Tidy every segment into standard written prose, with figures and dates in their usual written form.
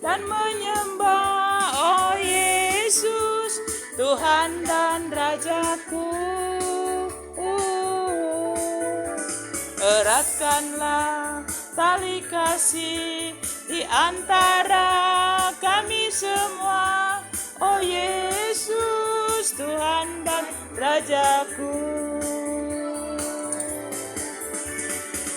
dan menyembah, oh Yesus, Tuhan dan Rajaku. Eratkanlah tali kasih di antara kami semua, oh Yesus, Tuhan dan Rajaku.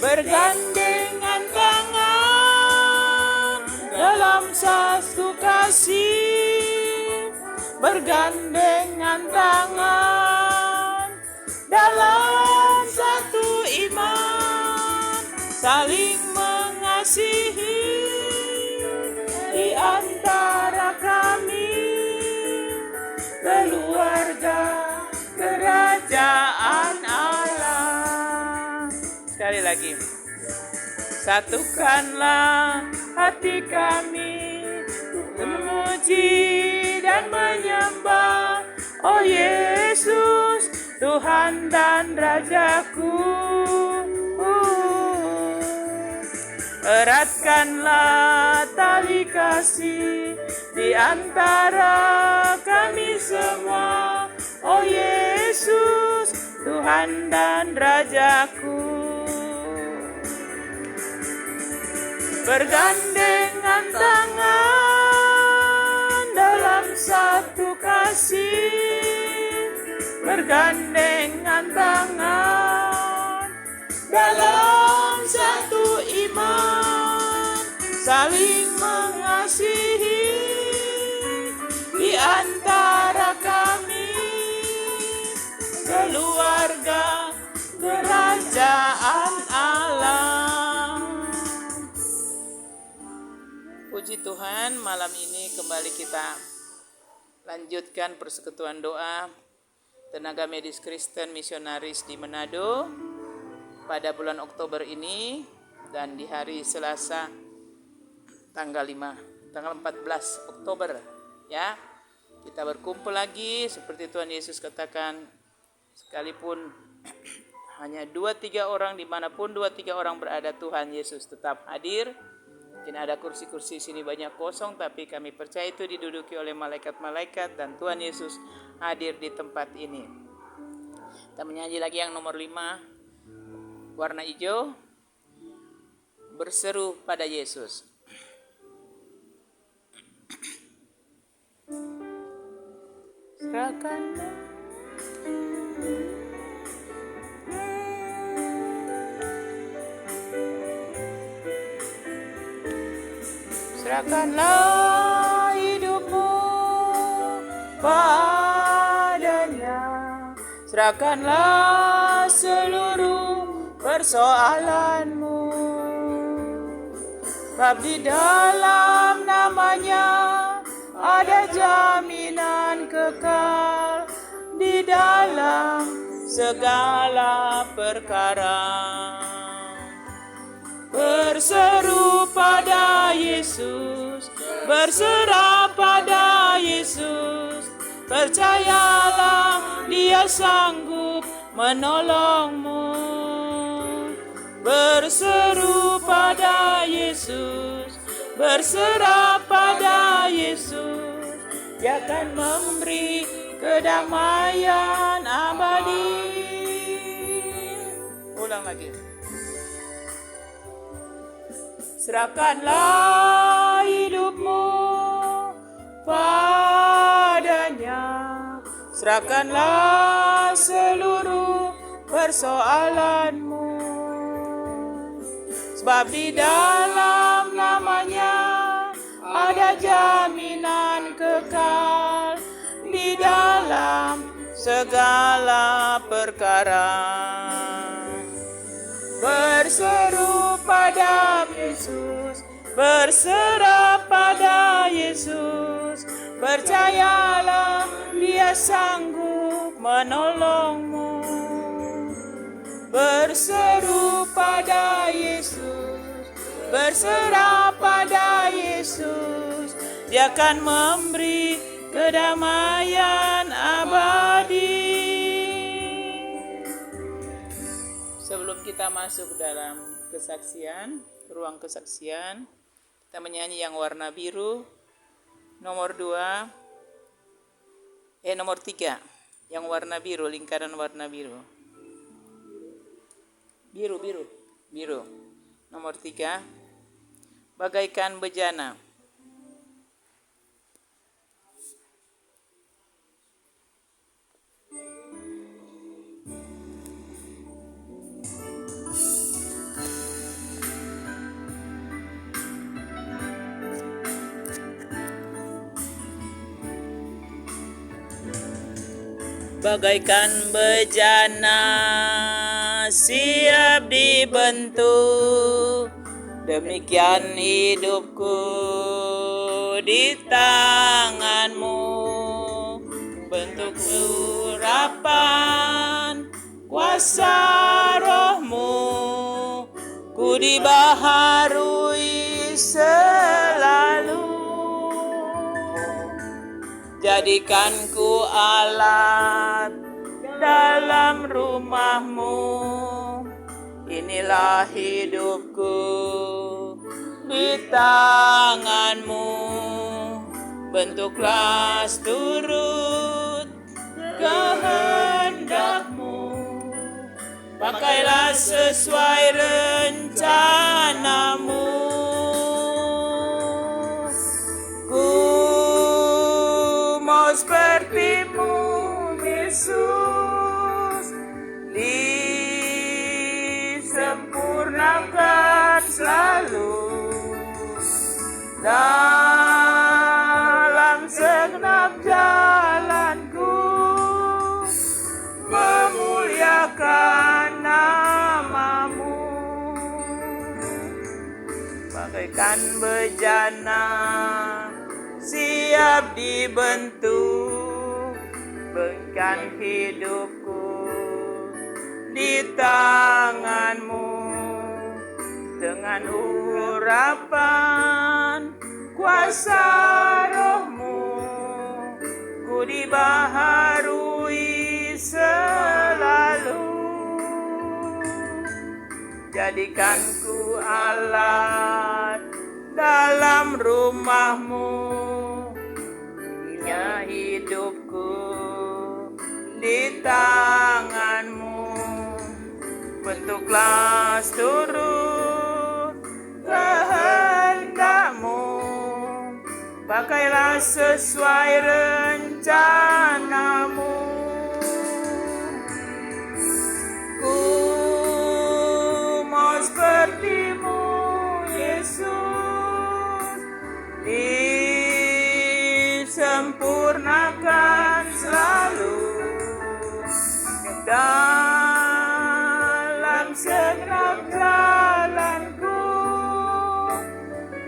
Bergandengan tangan dalam satu kasih, bergandengan tangan dalam satu iman, saling mengasihi di antara kami, keluarga kerajaan Allah. Sekali lagi, satukanlah hati kami memuji dan menyembah, oh Yesus, Tuhan dan Rajaku. Eratkanlah tali kasih di antara kami semua, oh Yesus, Tuhan dan Rajaku. Bergandengan tangan dalam satu kasih, bergandengan tangan dalam satu iman, saling mengasihi di antara kami, keluarga kerajaan Allah. Puji Tuhan, malam ini kembali kita lanjutkan persekutuan doa Tenaga Medis Kristen Misionaris di Manado pada bulan Oktober ini, dan di hari Selasa tanggal 14 Oktober ya. Kita berkumpul lagi seperti Tuhan Yesus katakan, sekalipun hanya 2-3 orang, dimanapun 2-3 orang berada, Tuhan Yesus tetap hadir. Mungkin ada kursi-kursi sini banyak kosong, tapi kami percaya itu diduduki oleh malaikat-malaikat dan Tuhan Yesus hadir di tempat ini. Kita menyanyi lagi yang nomor 5, warna hijau, berseru pada Yesus. Serahkanlah serahkanlah hidupmu padanya, serahkanlah seluruh persoalanmu, sebab di dalam namanya ada jaminan kekal di dalam segala perkara. Berseru pada Yesus, berserah pada Yesus, percayalah Dia sanggup menolongmu. Berseru pada Yesus, berserah pada Yesus, Dia akan memberi kedamaian abadi. Ulang lagi. Serahkanlah hidupmu padanya, serahkanlah seluruh persoalanmu, sebab di dalam namanya ada jaminan kekal di dalam segala perkara. Berseru pada Yesus, berserah pada Yesus, percayalah Dia sanggup menolongmu. Berseru pada Yesus, berserah pada Yesus, Dia akan memberi kedamaian abadi. Sebelum kita masuk dalam kesaksian, ruang kesaksian, Kita menyanyi yang warna biru. Nomor 3, yang warna biru, lingkaran warna biru. Biru. Nomor 3, bagaikan bejana. Bagaikan bejana siap dibentuk, demikian hidupku di tanganmu. Bentuk urapan kuasa rohmu, ku dibaharui selalu. Jadikan ku alat dalam rumahmu, inilah hidupku di tanganmu. Bentuklah turut kehendakmu, pakailah sesuai rencanamu. Sepertimu Yesus, disempurnakan selalu dalam segenap jalanku, memuliakan namamu. Bagaikan bejana siap dibentuk, berikan hidupku di tanganmu. Dengan urapan kuasa rohmu, ku dibaharui selalu. Jadikan ku alat dalam rumahmu, inilah hidupku di tanganmu. Bentuklah turut kehendakmu, pakailah sesuai rencanamu. Ku mau sepertimu Yesus, disempurnakan selalu dalam segenap jalanku,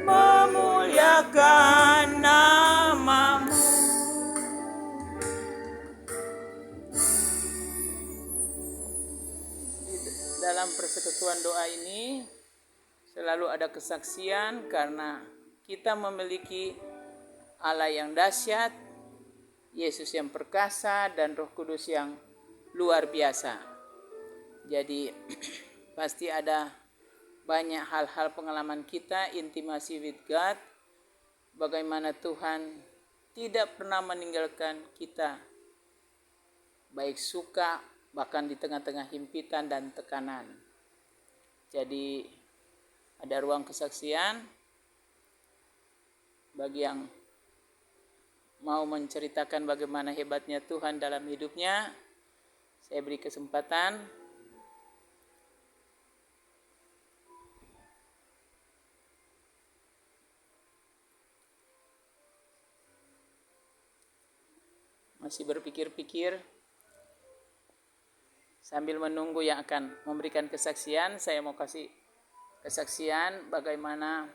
memuliakan namamu. Dalam persekutuan doa ini selalu ada kesaksian karena kita memiliki Allah yang dahsyat, Yesus yang perkasa, dan Roh Kudus yang luar biasa. Jadi pasti ada banyak hal-hal pengalaman kita, intimasi with God, bagaimana Tuhan tidak pernah meninggalkan kita, baik suka, bahkan di tengah-tengah himpitan dan tekanan. Jadi ada ruang kesaksian bagi yang mau menceritakan bagaimana hebatnya Tuhan dalam hidupnya. Saya beri kesempatan. Masih berpikir-pikir sambil menunggu yang akan memberikan kesaksian. Saya mau kasih kesaksian bagaimana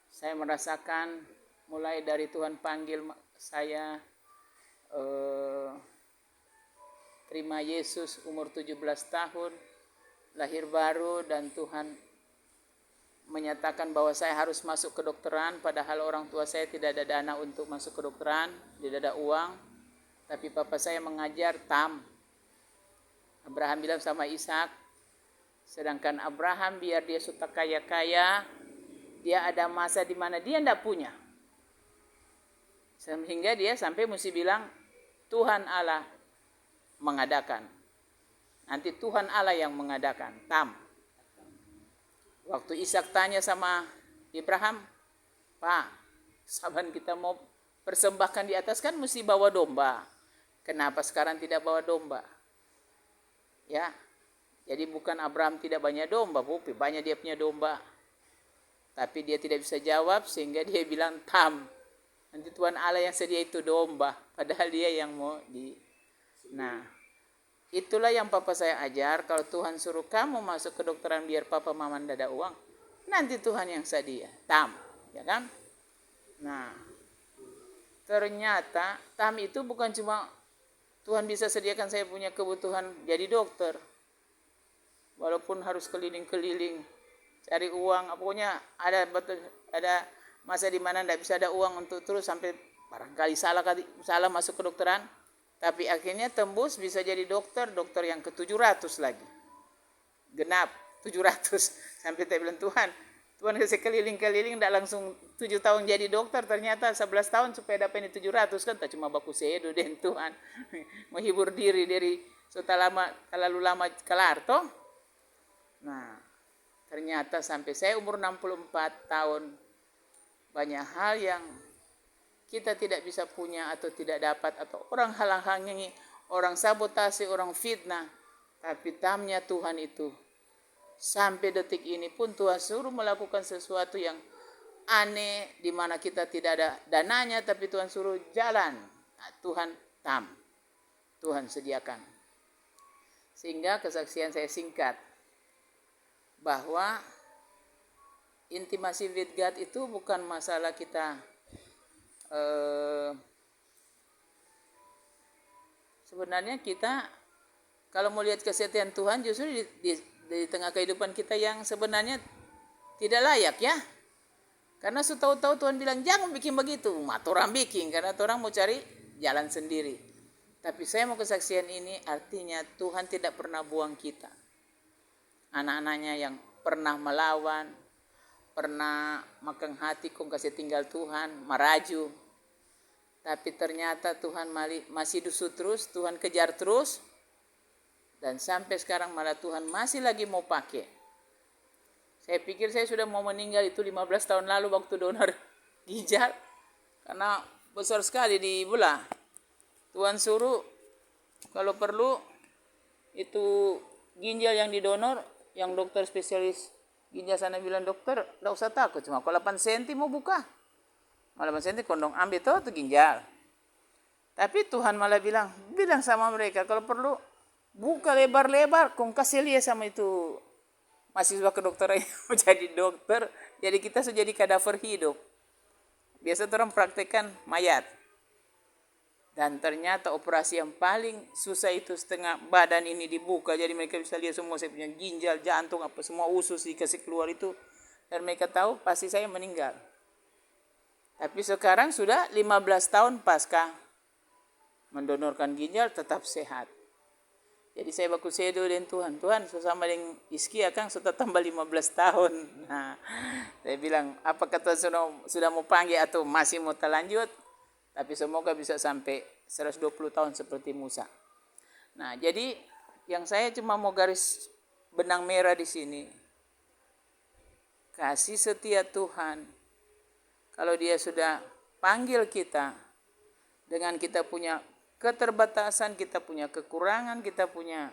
saya merasakan mulai dari Tuhan panggil saya terima Yesus umur 17 tahun, lahir baru, dan Tuhan menyatakan bahwa saya harus masuk kedokteran, padahal orang tua saya tidak ada dana untuk masuk kedokteran, tidak ada uang. Tapi papa saya mengajar TAM. Abraham bilang sama Ishak, sedangkan Abraham biar dia suka kaya-kaya, Dia ada masa di mana dia tidak punya. Sehingga dia sampai mesti bilang, Tuhan Allah mengadakan. Nanti Tuhan Allah yang mengadakan. Tam. Waktu Ishak tanya sama Ibrahim, Pak, saban kita mau persembahkan di atas kan mesti bawa domba. Kenapa sekarang tidak bawa domba? Ya, jadi bukan Abraham tidak banyak domba, banyak dia punya domba. Tapi dia tidak bisa jawab sehingga dia bilang tam. Nanti Tuhan Allah yang sedia itu domba, padahal dia yang mau di. Nah, itulah yang papa saya ajar. Kalau Tuhan suruh kamu masuk ke kedokteran biar papa mama tidak ada uang, nanti Tuhan yang sedia. Tam, ya kan? Nah, ternyata tam itu bukan cuma Tuhan bisa sediakan saya punya kebutuhan jadi dokter. Walaupun harus keliling-keliling cari uang, pokoknya ada masa di mana tidak bisa ada uang untuk terus sampai barangkali salah masuk kedokteran, tapi akhirnya tembus bisa jadi dokter yang ke-700 lagi. Genap 700 sampai saya bilang Tuhan kasih keliling-keliling tidak langsung 7 tahun jadi dokter, ternyata 11 tahun supaya dapat ini 700 kan tak cuma baku sedo den Tuhan. Menghibur diri dari terlalu lama kelar toh. Nah, ternyata sampai saya umur 64 tahun banyak hal yang kita tidak bisa punya atau tidak dapat, atau orang halang-halangi, orang sabotase, orang fitnah, tapi tamnya Tuhan itu sampai detik ini pun Tuhan suruh melakukan sesuatu yang aneh di mana kita tidak ada dananya, tapi Tuhan suruh jalan. Nah, Tuhan sediakan. Sehingga kesaksian saya singkat bahwa intimasi with God itu bukan masalah kita sebenarnya kita kalau mau lihat kesetiaan Tuhan justru di tengah kehidupan kita yang sebenarnya tidak layak ya. Karena tahu-tahu Tuhan bilang jangan bikin begitu, orang bikin karena orang mau cari jalan sendiri. Tapi saya mau kesaksian ini artinya Tuhan tidak pernah buang kita. Anak-anaknya yang pernah melawan, pernah makan hati kong kasih tinggal Tuhan, maraju. Tapi ternyata Tuhan masih dusu terus, Tuhan kejar terus. Dan sampai sekarang malah Tuhan masih lagi mau pakai. Saya pikir saya sudah mau meninggal itu 15 tahun lalu waktu donor ginjal. Karena besar sekali di belah. Tuhan suruh kalau perlu itu ginjal yang didonor, yang dokter spesialis ginjal sana bilang, dokter tidak usah takut, cuma kalau 8 cm mau buka. Malah 8 cm kondong ambil tuh ginjal. Tapi Tuhan malah bilang sama mereka kalau perlu buka lebar-lebar, kong kasih lihat sama itu mahasiswa kedokteran yang mau jadi dokter. Jadi kita sudah jadi kadaver hidup. Biasa orang praktekkan mayat. Dan ternyata operasi yang paling susah itu setengah badan ini dibuka. Jadi mereka bisa lihat semua saya punya ginjal, jantung, apa semua usus dikasih keluar itu. Dan mereka tahu pasti saya meninggal. Tapi sekarang sudah 15 tahun pasca mendonorkan ginjal tetap sehat. Jadi saya baku sedo dengan Tuhan sesama dengan Iski akang sudah tambah 15 tahun. Nah, saya bilang apakah Tuhan sudah mau panggil atau masih mau terlanjut? Tapi semoga bisa sampai 120 tahun seperti Musa. Nah, jadi yang saya cuma mau garis benang merah di sini. Kasih setia Tuhan. Kalau dia sudah panggil kita dengan kita punya keterbatasan, kita punya kekurangan, kita punya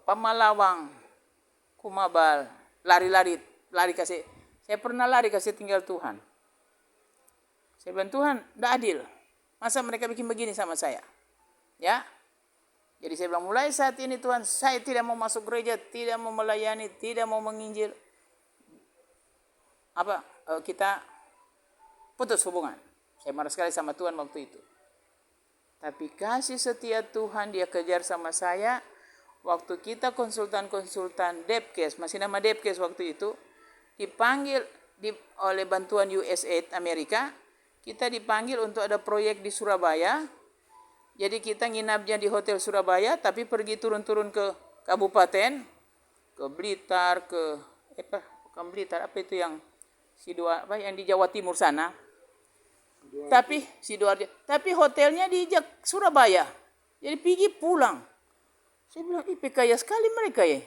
pamalawang, kumabal, lari kasih. Saya pernah lari kasih tinggal Tuhan. Saya bilang Tuhan, tidak adil. Masa mereka bikin begini sama saya? Ya. Jadi saya bilang mulai saat ini Tuhan, saya tidak mau masuk gereja, tidak mau melayani, tidak mau menginjil. Kita putus hubungan. Saya marah sekali sama Tuhan waktu itu. Tapi kasih setia Tuhan dia kejar sama saya. Waktu kita konsultan Depkes, masih nama Depkes waktu itu, dipanggil oleh bantuan USAID Amerika, kita dipanggil untuk ada proyek di Surabaya. Jadi kita nginapnya di hotel Surabaya, tapi pergi turun-turun ke kabupaten, ke Blitar, bukan Blitar, apa itu yang yang di Jawa Timur sana. Tapi Sidoarjo. Tapi hotelnya di Surabaya. Jadi pergi pulang. Saya bilang, kaya sekali mereka ya.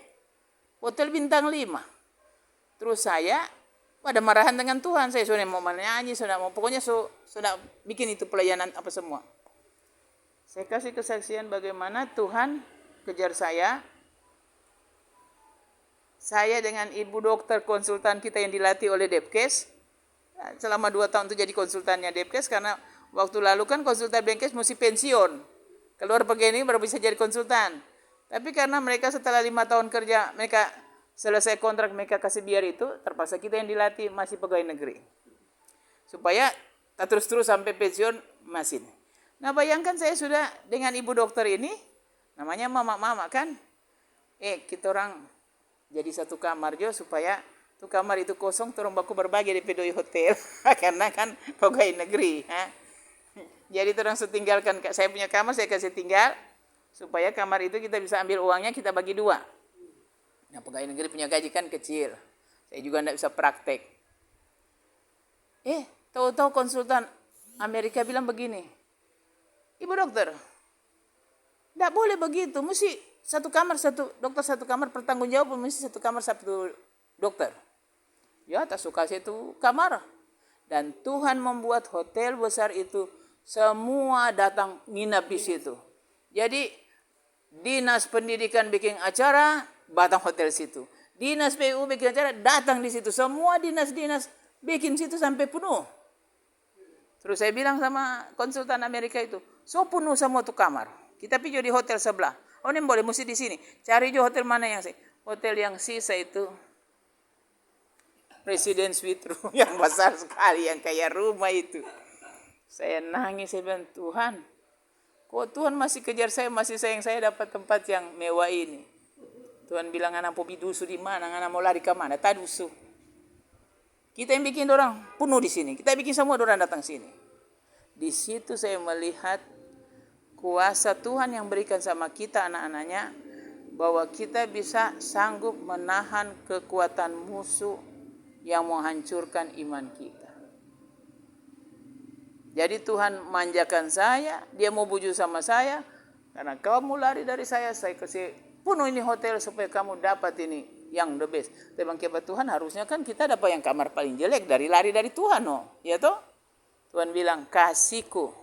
Hotel bintang 5. Terus saya pada marahan dengan Tuhan. Saya sudah mau menyanyi, pokoknya sudah bikin itu pelayanan apa semua. Saya kasih kesaksian bagaimana Tuhan kejar saya. Saya dengan ibu dokter konsultan kita yang dilatih oleh Depkes. Selama 2 tahun itu jadi konsultannya Depkes. Karena waktu lalu kan konsultan Depkes mesti pensiun. Keluar begini baru bisa jadi konsultan. Tapi karena mereka setelah 5 tahun kerja, mereka selesai kontrak, mereka kasih biar itu, terpaksa kita yang dilatih masih pegawai negeri. Supaya tak terus-terus sampai pensiun masih. Nah bayangkan saya sudah dengan ibu dokter ini, namanya mama-mama kan. Kita orang jadi satu kamar jo supaya tuh kamar itu kosong, turun baku berbagi di pedoi hotel. Karena kan pegawai negeri. Jadi orang setinggalkan, saya punya kamar saya kasih tinggal. Supaya kamar itu kita bisa ambil uangnya, kita bagi 2. Nah pegawai negeri punya gaji kan kecil. Saya juga tidak bisa praktek. Tahu-tahu konsultan Amerika bilang begini. Ibu dokter, tidak boleh begitu. Mesti satu kamar, satu kamar bertanggung jawab. Mesti satu kamar, satu dokter. Ya tak suka saya itu kamar. Dan Tuhan membuat hotel besar itu. Semua datang nginap di situ. Jadi dinas pendidikan bikin acara, batang hotel situ. Dinas PU bikin acara, datang di situ. Semua dinas-dinas bikin situ sampai penuh. Terus saya bilang sama konsultan Amerika itu, penuh semua tuh kamar. Kita pergi di hotel sebelah. Ini boleh mesti di sini. Cari juga hotel mana yang hotel yang sisa itu. Resident Suite room yang besar sekali, yang kayak rumah itu. Saya nangis, saya bilang, Tuhan, kok Tuhan masih kejar saya, masih sayang saya dapat tempat yang mewah ini. Tuhan bilang, anak mau bidusu di mana, anak mau lari ke mana, tak dusu. Kita yang bikin orang penuh di sini, kita bikin semua orang datang sini. Di situ saya melihat kuasa Tuhan yang berikan sama kita anak-anaknya, bahwa kita bisa sanggup menahan kekuatan musuh yang menghancurkan iman kita. Jadi Tuhan manjakan saya, dia mau bujuk sama saya, karena kamu lari dari saya kasih penuh ini hotel supaya kamu dapat ini yang the best. Tapi bangkit Tuhan harusnya kan kita dapat yang kamar paling jelek dari lari dari Tuhan, ya toh? Tuhan bilang kasihku.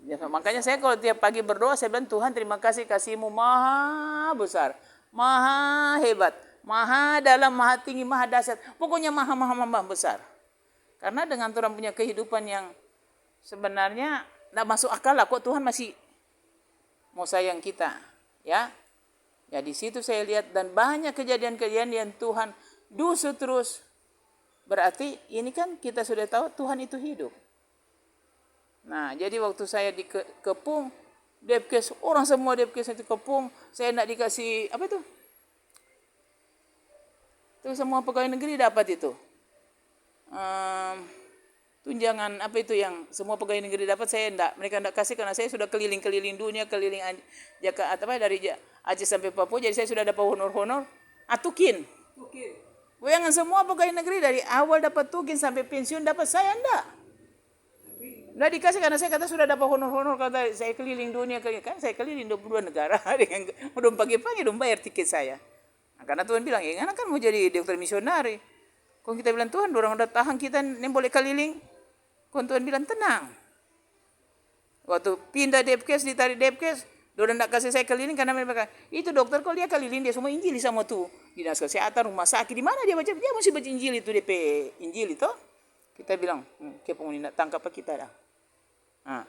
Ya, makanya saya kalau tiap pagi berdoa saya bilang Tuhan terima kasih, kasih-Mu maha besar, maha hebat, maha dalam, maha tinggi, maha dahsyat. Pokoknya maha besar. Karena dengan Tuhan punya kehidupan yang sebenarnya tidak masuk akal lah, kok Tuhan masih mau sayang kita, ya. Ya di situ saya lihat dan banyak kejadian-kejadian yang Tuhan dusu terus. Berarti ini kan kita sudah tahu Tuhan itu hidup. Nah jadi waktu saya di Kepung, Depkes, orang semua Depkes itu Kepung, saya tidak dikasih apa itu? Itu semua pegawai negeri dapat itu. Tunjangan apa itu yang semua pegawai negeri dapat, mereka enggak kasih karena saya sudah keliling-keliling dunia, keliling dari Aceh sampai Papua, jadi saya sudah dapat honor-honor atukin. Bayangkan semua pegawai negeri dari awal dapat tukin sampai pensiun dapat, saya enggak dikasih karena saya kata sudah dapat honor-honor, kata saya keliling dunia, kan saya keliling 22 negara dengan udah pagi-pagi udah bayar tiket saya. Nah, karena Tuhan bilang, ya anak kan mau jadi dokter misionari. Kalau kita bilang Tuhan, orang udah tahan kita ini boleh keliling. Kalau Tuhan bilang tenang. Waktu pindah Depkes, ditarik Depkes, orang tidak kasih saya keliling karena mereka itu dokter kalau dia keliling dia semua Injil sama tuh dinas kesehatan, rumah sakit, di mana dia baca, dia mesti baca Injil itu, DP Injil itu. Kita bilang, kepung ini tangkap apa kita dah. Nah,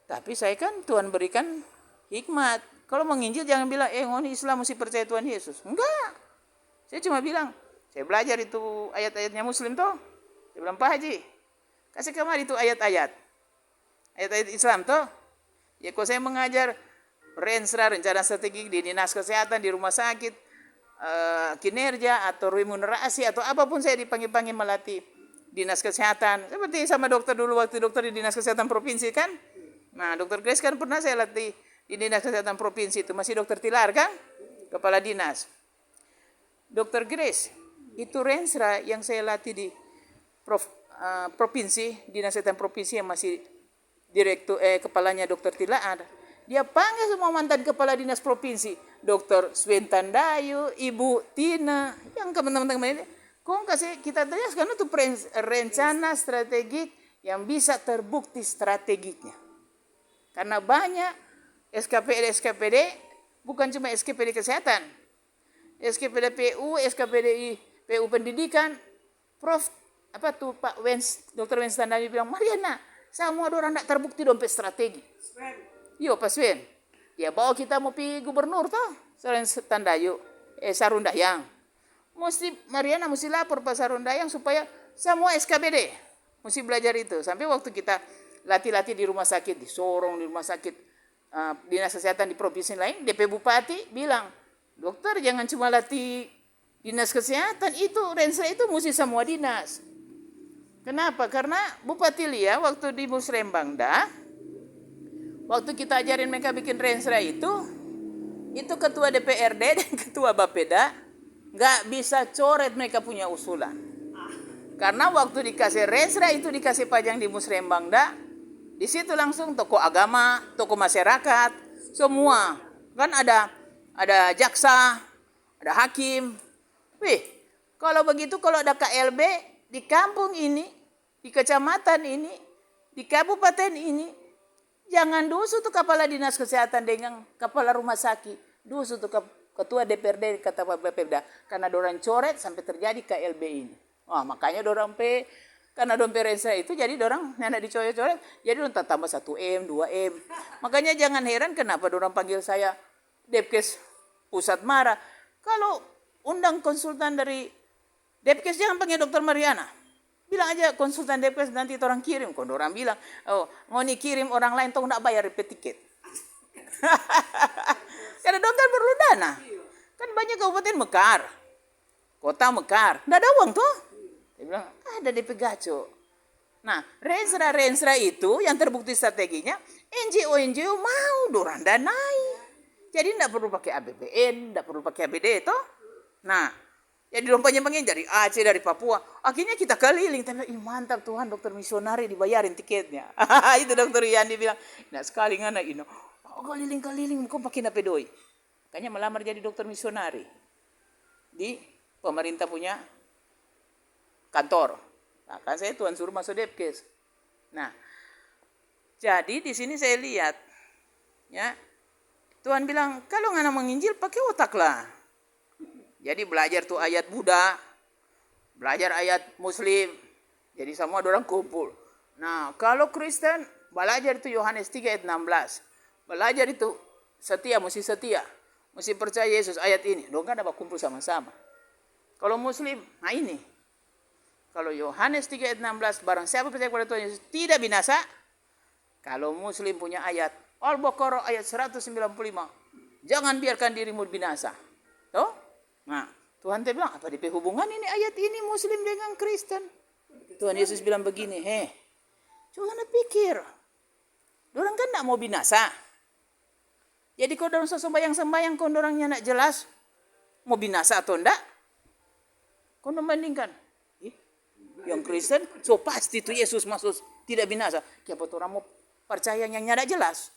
tapi saya kan Tuhan berikan hikmat. Kalau menginjil jangan bilang, ini Islam mesti percaya Tuhan Yesus. Enggak. Saya cuma bilang, saya belajar itu ayat-ayatnya Muslim toh. Saya bilang, Pak Haji, kasih kemari itu ayat-ayat Islam toh. Ya kalau saya mengajar Rensra, rencana strategi di dinas kesehatan, di rumah sakit, kinerja atau remunerasi atau apapun saya dipanggil-panggil melatih dinas kesehatan. Seperti sama dokter dulu waktu dokter di dinas kesehatan provinsi kan. Nah dokter Grace kan pernah saya latih di dinas kesehatan provinsi itu, masih dokter Tilar kan, kepala dinas. Dokter Grace, itu Rensra yang saya latih di provinsi, Dinas Kesehatan Provinsi yang masih kepalanya Dokter Tilaar. Dia panggil semua mantan kepala dinas provinsi, Dokter Swentan Dayu, Ibu Tina, yang teman-teman ini. Kok kasih kita jelaskan itu rencana strategik yang bisa terbukti strategiknya. Karena banyak SKPD bukan cuma SKPD kesehatan, SKPD PU, SKPD PU pendidikan, Pak Dr. Wens Tandayu bilang, Mariana, semua orang tidak terbukti dompet strategi. Yo Pak Swen, dia bawa kita mau pergi gubernur toh, Tandayu, Sarundayang. Mariana mesti lapor Pak Sarundayang supaya semua SKPD mesti belajar itu. Sampai waktu kita latih-latih di rumah sakit, di Sorong, di rumah sakit dinas kesehatan di provinsi lain, DP Bupati bilang, dokter jangan cuma latih dinas kesehatan, itu Rensra itu mesti semua dinas. Kenapa? Karena Bupati Lia waktu di Musrembangda, waktu kita ajarin mereka bikin Rensra itu ketua DPRD dan ketua Bapeda nggak bisa coret mereka punya usulan. Karena waktu dikasih Rensra itu dikasih pajang di Musrembangda, di situ langsung tokoh agama, tokoh masyarakat, semua kan ada jaksa, ada hakim. Wih, kalau begitu kalau ada KLB di kampung ini, di kecamatan ini, di kabupaten ini, jangan dusu tuh kepala dinas kesehatan dengan kepala rumah sakit, dusu tuh ketua DPRD kata Pak Bapeda, karena dorang coret sampai terjadi KLB ini. Wah, makanya dorang karena dompet Rensra itu jadi dorang nenek dicoret-coret, jadi dorang tambah 1M, 2M. Makanya jangan heran kenapa dorang panggil saya Depkes Pusat marah. Kalau undang konsultan dari Depkes jangan panggil Dokter Mariana. Bilang aja konsultan Depkes nanti orang kirim. Kalau orang bilang, mau kirim orang lain tuh enggak bayar DP tiket. Karena dokter perlu dana. Kan banyak kabupaten mekar. Kota mekar. Enggak ada uang tuh. Dia bilang, ada DP gaco. Nah, Rensra itu yang terbukti strateginya, NGO mau dorang danai. Jadi tidak perlu pakai APBN, tidak perlu pakai APD itu. Nah, jadi rompanya dari Aceh, dari Papua. Akhirnya kita keliling. Tapi mantap Tuhan, dokter misionari dibayarin tiketnya. Itu dokter Yandi bilang, nah sekali ngana ini. Keliling-keliling, kok pakai napedoi. Makanya melamar jadi dokter misionari. Di pemerintah punya kantor. Nah, kan saya Tuhan suruh masuk Depkes. Nah, jadi di sini saya lihat, ya, Tuhan bilang, kalau ngana menginjil pakai otak lah. Jadi belajar tuh ayat Buddha, belajar ayat Muslim. Jadi semua orang kumpul. Nah, kalau Kristen, belajar itu Yohanes 3 ayat 16. Belajar itu setia, mesti percaya Yesus ayat ini. Dong kan dapat kumpul sama-sama. Kalau Muslim, nah ini. Kalau Yohanes 3 ayat 16, barang siapa percaya kepada Tuhan Yesus tidak binasa. Kalau Muslim punya ayat Al-Baqarah ayat 195. Jangan biarkan dirimu binasa. Tuh? Nah, Tuhan bilang, apa DP hubungan ini ayat ini Muslim dengan Kristen? Tuhan Yesus bilang begini, jangan pikir. Dorang kan tidak mau binasa. Jadi kalau dorang sembahyang, kalau dorangnya tidak jelas, mau binasa atau tidak? Kau membandingkan. Yang Kristen, so pasti itu Yesus masuk tidak binasa. Kenapa orang mau percaya yang tidak jelas?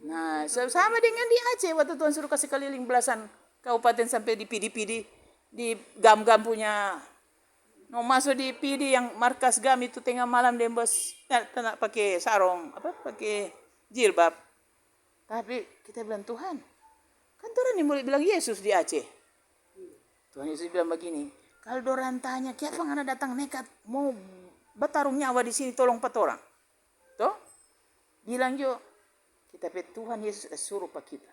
Nah, sama dengan di Aceh waktu Tuhan suruh kasih keliling belasan kabupaten sampai di PD, di GAM punya, mau masuk di PD yang markas GAM itu tengah malam dembes, tak pakai sarung, pakai jilbab. Tapi kita bilang Tuhan, kan Tuhan ini mulai bilang Yesus di Aceh. Tuhan Yesus bilang begini, kalau dorang tanya, kenapa ngana datang nekat mau bertarung nyawa di sini tolong 4 orang? Toh? Bilang jo, kita Tuhan Yesus suruh pak kita.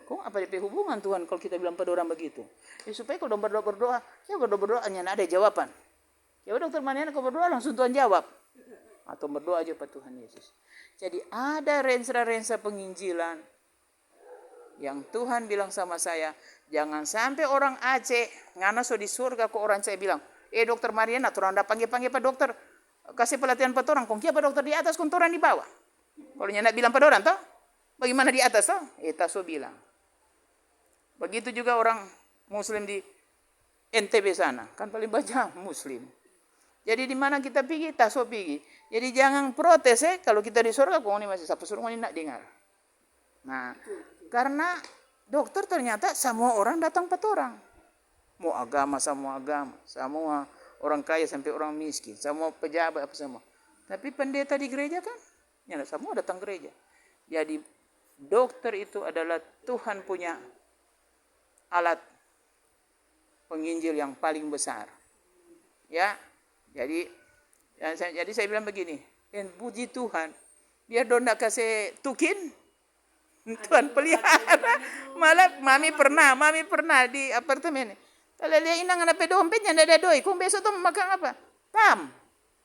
Kok apa DP hubungan Tuhan kalau kita bilang pada orang begitu? Ya supaya kalau berdoa, ya berdoanya ada jawaban. Ya dokter Mariana kalau berdoa langsung Tuhan jawab. Atau berdoa aja pada Tuhan Yesus. Jadi ada Rensra penginjilan yang Tuhan bilang sama saya, jangan sampai orang Aceh ngana so di surga kok orang saya bilang, dokter Mariana, orang anda panggil Pak Dokter, kasih pelatihan pada orang, kong Pak Dokter di atas, kong orang di bawah. Kalau nyana bilang pada orang toh, bagaimana di atas toh? So bilang. Begitu juga orang Muslim di NTB sana, kan paling banyak Muslim. Jadi di mana kita pergi, taso pergi. Jadi jangan protes kalau kita di surga, kau ini masih sapa suruh ini nak dengar. Nah, karena dokter ternyata semua orang datang 4 orang. Mau agama, semua orang kaya sampai orang miskin, semua pejabat apa semua. Tapi pendeta di gereja kan, ya semua datang gereja. Jadi dokter itu adalah Tuhan punya alat penginjil yang paling besar. Ya, jadi saya bilang begini, puji Tuhan, biar dondak kasih tukin, Tuhan pelihara. Malah mami pernah di apartemen. Kalau dia inang anak dompetnya ada doi, kung besok tuh makan apa? Tam.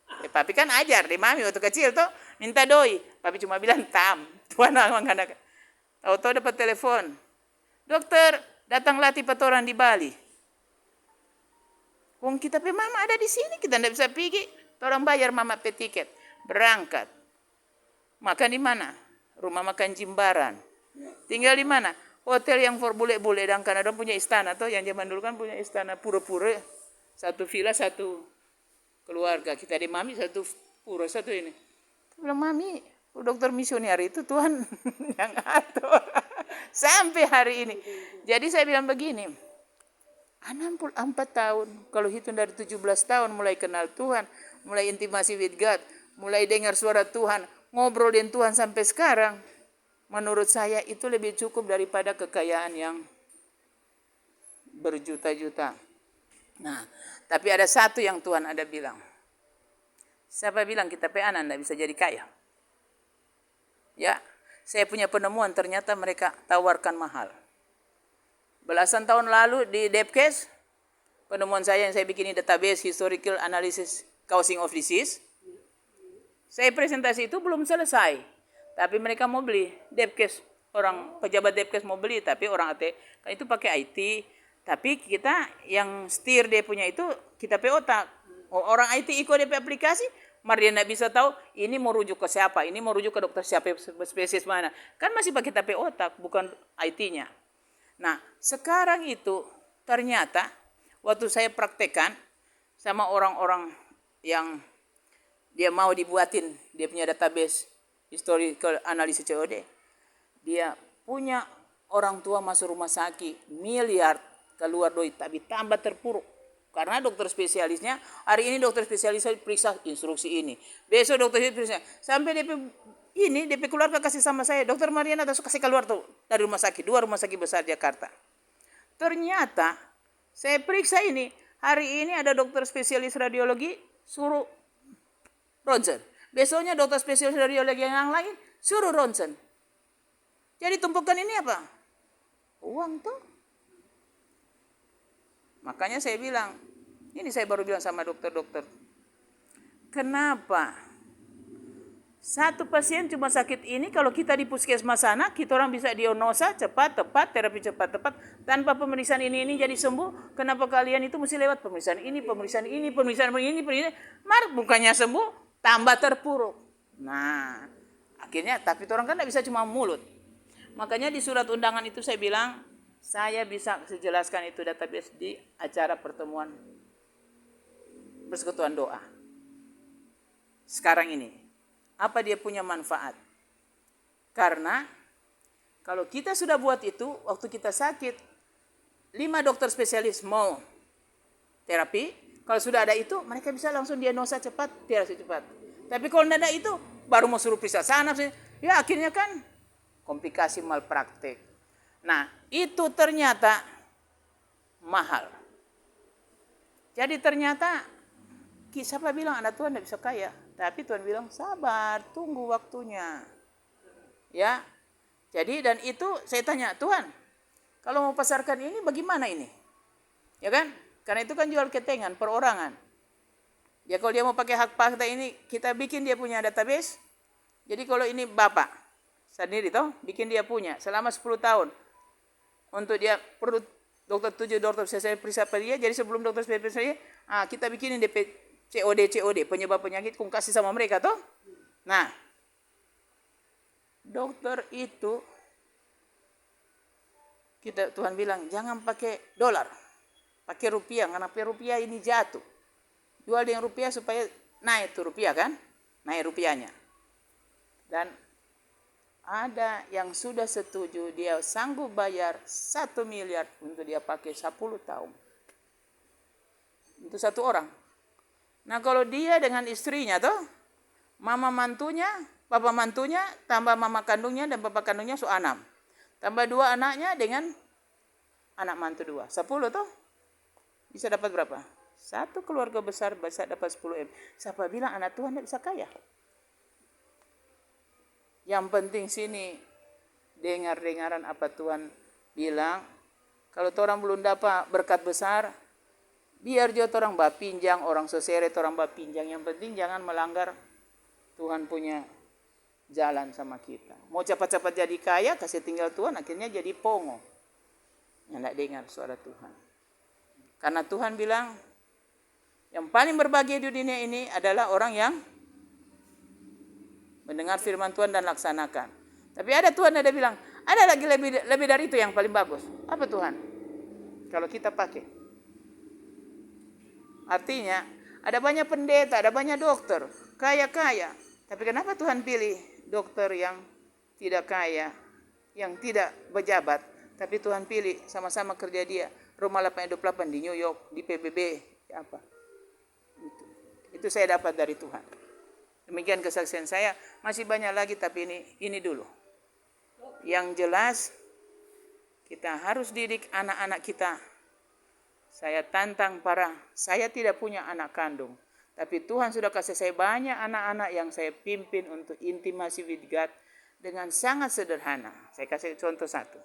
Papi kan ajar di mami waktu kecil tuh minta doi, papi cuma bilang tam. Tuhan anak. Tahu-tahu dapat telepon, dokter datang latih patoran di Bali. Kung kita pe mama ada di sini, kita tidak bisa pergi. Orang bayar mama pe tiket, berangkat. Makan di mana? Rumah makan Jimbaran. Tinggal di mana? Hotel yang for bule-bule. Dan Kanada punya istana tuh, yang zaman dulu kan punya istana pura-pura. Satu villa, satu keluarga. Kita di mami satu pura, satu ini. Bilang mami, dokter misioner itu Tuhan yang atur. Sampai hari ini. Jadi saya bilang begini, 64 tahun, kalau hitung dari 17 tahun mulai kenal Tuhan, mulai intimasi with God, mulai dengar suara Tuhan, ngobrol dengan Tuhan sampai sekarang, menurut saya itu lebih cukup daripada kekayaan yang berjuta-juta. Nah, tapi ada satu yang Tuhan ada bilang. Siapa bilang kita pe anak tidak bisa jadi kaya? Ya, saya punya penemuan, ternyata mereka tawarkan mahal. Belasan tahun lalu di Depkes, penemuan saya yang saya bikin database Historical Analysis Causing of Disease. Saya presentasi itu belum selesai, tapi mereka mau beli Depkes, orang pejabat Depkes mau beli, tapi orang AT kan itu pakai IT, tapi kita yang steer dia punya itu kita pe otak. Orang IT ikut DP aplikasi, dia tidak bisa tahu ini mau rujuk ke siapa, ini mau rujuk ke dokter siapa, spesies mana. Kan masih pakai tapi otak, bukan IT-nya. Nah, sekarang itu ternyata waktu saya praktekkan sama orang-orang yang dia mau dibuatin dia punya database historical analysis COD, dia punya orang tua masuk rumah sakit miliar keluar doi, tapi tambah terpuruk karena dokter spesialisnya hari ini dokter spesialis periksa instruksi ini, besok dokter periksa sampai DP keluarga kasih sama saya, dokter Mariana kasih keluar tuh dari rumah sakit, 2 rumah sakit besar Jakarta. Ternyata saya periksa ini, hari ini ada dokter spesialis radiologi suruh ronsen, besoknya dokter spesialis radiologi yang lain suruh ronsen. Jadi tumpukan ini apa? Uang tuh. Makanya saya bilang, ini saya baru bilang sama dokter-dokter, kenapa satu pasien cuma sakit ini, kalau kita di puskesmas sana, kita orang bisa diagnosa cepat, tepat, terapi cepat, tepat, tanpa pemeriksaan ini jadi sembuh. Kenapa kalian itu mesti lewat pemeriksaan ini, bukannya sembuh, tambah terpuruk. Nah, akhirnya, tapi orang kan tidak bisa cuma mulut. Makanya di surat undangan itu saya bilang, saya bisa jelaskan itu database di acara pertemuan persekutuan doa. Sekarang ini. Apa dia punya manfaat? Karena kalau kita sudah buat itu, waktu kita sakit, 5 dokter spesialis mau terapi, kalau sudah ada itu, mereka bisa langsung diagnosa cepat, terapi cepat. Tapi kalau tidak ada itu, baru mau suruh periksa sana, ya akhirnya kan komplikasi malpraktek. Nah, itu ternyata mahal. Jadi ternyata, siapa bilang anak Tuhan tidak bisa kaya? Tapi Tuhan bilang sabar, tunggu waktunya. Ya. Jadi dan itu saya tanya, Tuhan, kalau mau pasarkan ini bagaimana ini? Ya kan? Karena itu kan jual ketengan, perorangan. Ya kalau dia mau pakai hak fakta ini, kita bikin dia punya database. Jadi kalau ini Bapak sendiri toh, bikin dia punya selama 10 tahun. Untuk dia perlu dokter 7 dokter spesialis periksa dia, jadi sebelum dokter spesialis kita bikinin DP COD penyebab penyakit kung kasih sama mereka toh. Nah, dokter itu Tuhan bilang jangan pakai dolar, pakai rupiah, karena rupiah ini jatuh. Jual dengan rupiah supaya naik tuh rupiah kan, naik rupiahnya. Dan ada yang sudah setuju, dia sanggup bayar 1 miliar untuk dia pakai 10 tahun. Itu satu orang. Nah kalau dia dengan istrinya tuh, mama mantunya, papa mantunya, tambah mama kandungnya dan papa kandungnya 6. Tambah 2 anaknya dengan anak mantu 2. 10 tuh bisa dapat berapa? Satu keluarga besar bisa dapat 10 M. Siapa bilang anak Tuhan tidak bisa kaya? Yang penting sini dengar-dengaran apa Tuhan bilang. Kalau orang belum dapat berkat besar, biar dia orang bapinjang, orang seseret orang bapinjang. Yang penting jangan melanggar Tuhan punya jalan sama kita. Mau cepat-cepat jadi kaya, kasih tinggal Tuhan, akhirnya jadi pongo. Yang tidak dengar suara Tuhan. Karena Tuhan bilang, yang paling berbahagia di dunia ini adalah orang yang mendengar firman Tuhan dan laksanakan. Tapi ada Tuhan ada bilang, ada lagi lebih dari itu yang paling bagus. Apa Tuhan? Kalau kita pakai. Artinya, ada banyak pendeta, ada banyak dokter, kaya-kaya. Tapi kenapa Tuhan pilih dokter yang tidak kaya, yang tidak berjabat, tapi Tuhan pilih sama-sama kerja dia, Roma 8:28 di New York, di PBB, apa? Itu saya dapat dari Tuhan. Demikian kesaksian saya, masih banyak lagi tapi ini dulu. Yang jelas kita harus didik anak-anak kita. Saya tantang saya tidak punya anak kandung. Tapi Tuhan sudah kasih saya banyak anak-anak yang saya pimpin untuk intimasi with God dengan sangat sederhana. Saya kasih contoh satu.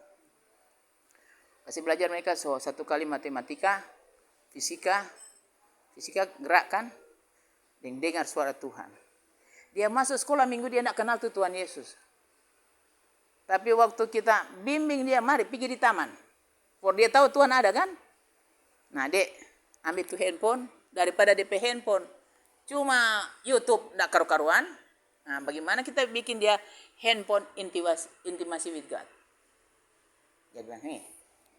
Kasih belajar mereka satu kali matematika, fisika gerak kan, dan dengar suara Tuhan. Dia masuk sekolah minggu dia tidak kenal tuh Tuhan Yesus. Tapi waktu kita bimbing dia, mari pergi di taman. For dia tahu Tuhan ada kan? Nah dek, ambil tuh handphone, daripada DP handphone cuma YouTube tidak karu-karuan. Nah bagaimana kita bikin dia handphone intimasi with God. Dia bilang,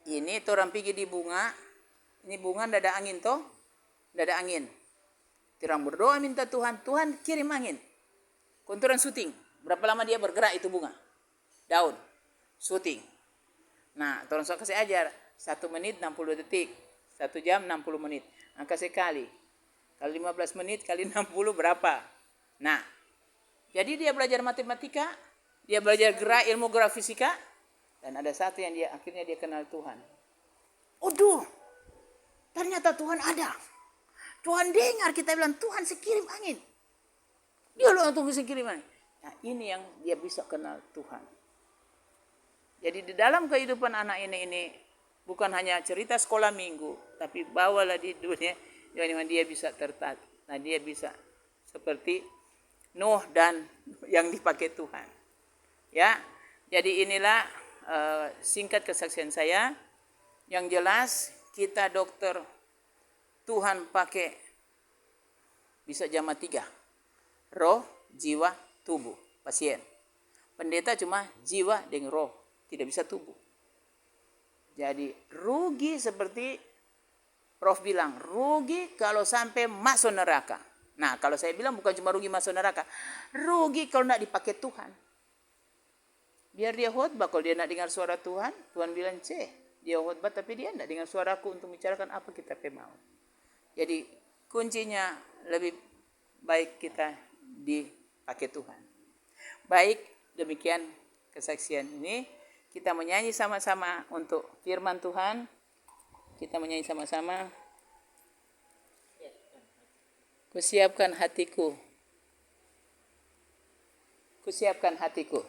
ini orang pergi di bunga, ini bunga tidak ada angin toh, tidak ada angin. Orang berdoa minta Tuhan kirim angin. Konturan syuting, berapa lama dia bergerak itu bunga? Daun, syuting. Nah, orang saya kasih ajar, 1 menit 60 detik, 1 jam 60 menit. Nah, kasih kali. Kalau 15 menit kali 60 berapa? Nah, jadi dia belajar matematika, dia belajar gerak ilmu gerak fisika, dan ada satu yang akhirnya dia kenal Tuhan. Aduh, ternyata Tuhan ada. Tuhan dengar kita bilang, Tuhan kirim angin. Dia langsung kirim angin. Nah, ini yang dia bisa kenal Tuhan. Jadi di dalam kehidupan anak ini bukan hanya cerita sekolah minggu, tapi bawalah di dunia yang dia bisa tertarik. Nah, dia bisa seperti Nuh dan yang dipakai Tuhan. Ya, jadi inilah singkat kesaksian saya. Yang jelas kita dokter Tuhan pakai bisa jama 3. Roh, jiwa, tubuh, pasien. Pendeta cuma jiwa dengan roh, tidak bisa tubuh. Jadi rugi seperti Prof bilang, rugi kalau sampai masuk neraka. Nah kalau saya bilang bukan cuma rugi masuk neraka, rugi kalau tidak dipakai Tuhan. Biar dia khotbah, kalau dia tidak dengar suara Tuhan, Tuhan bilang dia khotbah tapi dia tidak dengar suaraku untuk membicarakan apa kita mau. Jadi kuncinya lebih baik kita dipakai Tuhan. Baik, demikian kesaksian ini. Kita menyanyi sama-sama untuk firman Tuhan. Kita menyanyi sama-sama. Kusiapkan hatiku. Kusiapkan hatiku.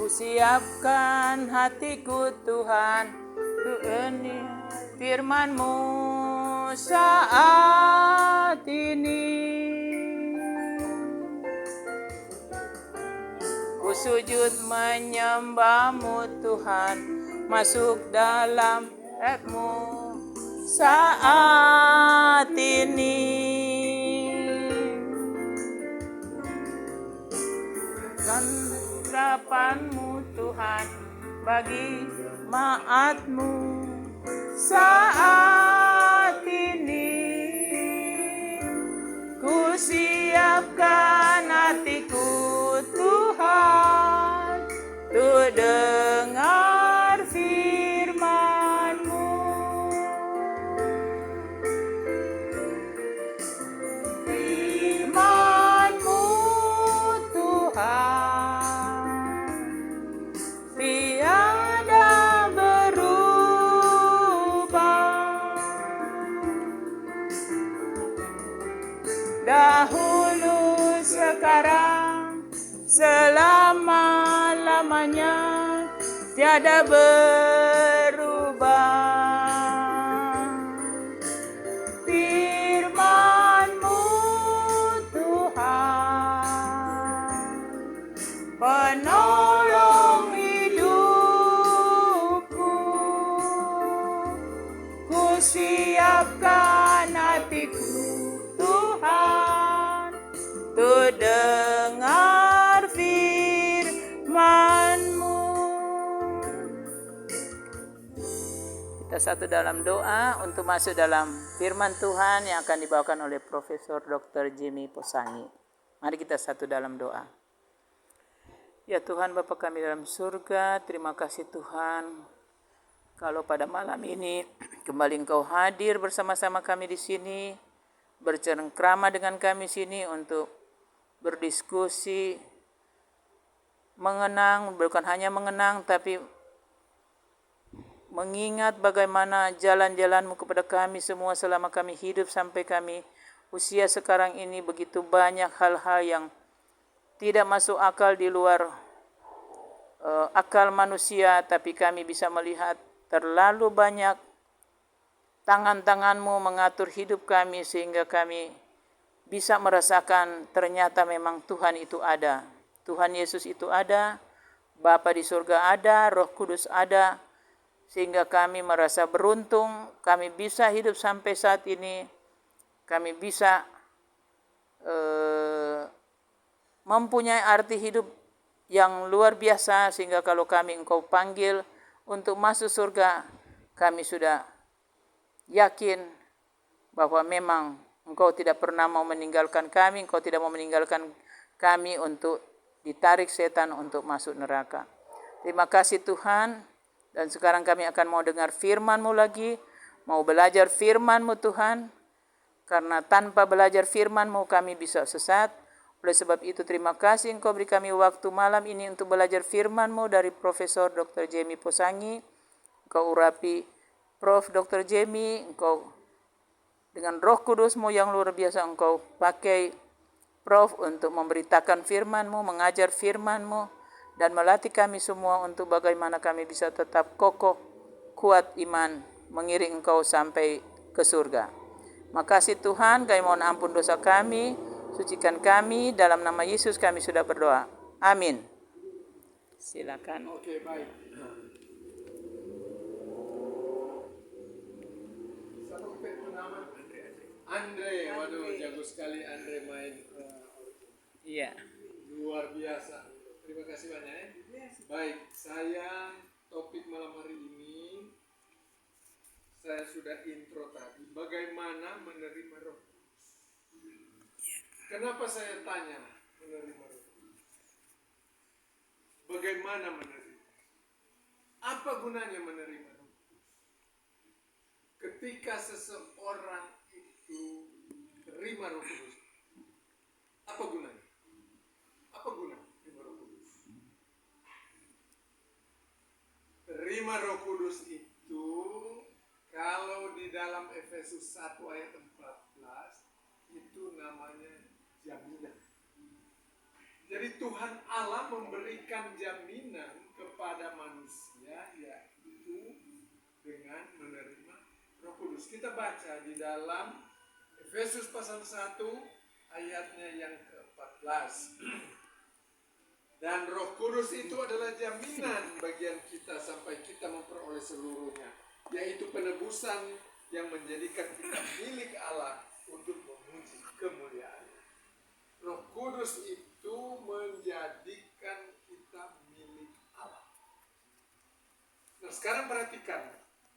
Kusiapkan hatiku Tuhan, ini firman-Mu saat ini. sujud menyembah-Mu Tuhan, masuk dalam hati-Mu saat ini. Harapan-Mu Tuhan bagi maat-Mu saat ini. Ku siapkan hatiku Tuhan untuk dengar firman-Mu. Firman-Mu Tuhan tiada berubah. Dahulu, sekarang, selama-lamanya tiada berubah. Firman-Mu Tuhan, penolong hidupku. Ku siapkan hatiku Tuhan untuk dengar firman-Mu. Kita satu dalam doa untuk masuk dalam firman Tuhan yang akan dibawakan oleh Profesor Dr. Jimmy Posangi. Mari kita satu dalam doa. Ya Tuhan Bapa kami dalam surga, terima kasih Tuhan kalau pada malam ini kembali Engkau hadir bersama-sama kami di sini, bercengkrama dengan kami sini untuk berdiskusi, mengenang, bukan hanya mengenang tapi mengingat bagaimana jalan-jalan-Mu kepada kami semua selama kami hidup sampai kami usia sekarang ini. Begitu banyak hal-hal yang tidak masuk akal di luar akal manusia, tapi kami bisa melihat terlalu banyak tangan-tangan-Mu mengatur hidup kami sehingga kami bisa merasakan ternyata memang Tuhan itu ada. Tuhan Yesus itu ada, Bapa di surga ada, Roh Kudus ada, sehingga kami merasa beruntung, kami bisa hidup sampai saat ini, kami bisa mempunyai arti hidup yang luar biasa, sehingga kalau kami Engkau panggil untuk masuk surga, kami sudah yakin bahwa memang Engkau tidak pernah mau meninggalkan kami, Engkau tidak mau meninggalkan kami untuk ditarik setan untuk masuk neraka. Terima kasih Tuhan, dan sekarang kami akan mau dengar firman-Mu lagi, mau belajar firman-Mu Tuhan, karena tanpa belajar firman-Mu kami bisa sesat. Oleh sebab itu terima kasih Engkau beri kami waktu malam ini untuk belajar firman-Mu dari Profesor Dr. Jimmy Posangi. Engkau urapi Prof. Dr. Jimmy, Engkau dengan Roh Kudus-Mu yang luar biasa Engkau pakai Prof untuk memberitakan firman-Mu, mengajar firman-Mu, dan melatih kami semua untuk bagaimana kami bisa tetap kokoh, kuat iman, mengiring Engkau sampai ke surga. Makasih Tuhan, kami mohon ampun dosa kami, sucikan kami, dalam nama Yesus kami sudah berdoa. Amin. Silakan. Oke, baik. Siapa kita nama? Andre. Waduh, jago sekali Andre main. Iya. Luar biasa. Terima kasih banyak ya. Baik, saya topik malam hari ini saya sudah intro tadi. Bagaimana menerima Roh Kudus? Kenapa saya tanya menerima Roh Kudus? Bagaimana menerima? Apa gunanya menerima Roh Kudus? Ketika seseorang itu terima Roh Kudus, apa gunanya? Apa guna terima Roh Kudus? Terima Roh Kudus itu kalau di dalam Efesus 1 ayat 14 itu namanya jaminan. Jadi Tuhan Allah memberikan jaminan kepada manusia, yaitu dengan menerima Roh Kudus. Kita baca di dalam Efesus pasal 1 ayatnya yang ke-14. Dan Roh Kudus itu adalah jaminan bagian kita sampai kita memperoleh seluruhnya, yaitu penebusan yang menjadikan kita milik Allah untuk memuji kemuliaannya. Roh Kudus itu menjadikan kita milik Allah. Nah, sekarang perhatikan,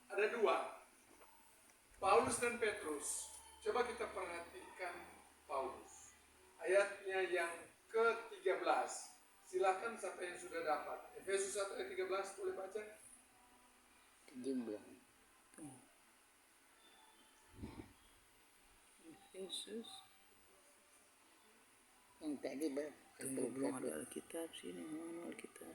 ada dua, Paulus dan Petrus. Coba kita perhatikan Paulus. Ayatnya yang ke-13. Silakan siapa yang sudah dapat. Efesus 1 ayat 13 boleh baca? 17. Yesus. Yang tadi Belum ada Alkitab sini, mana Alkitab?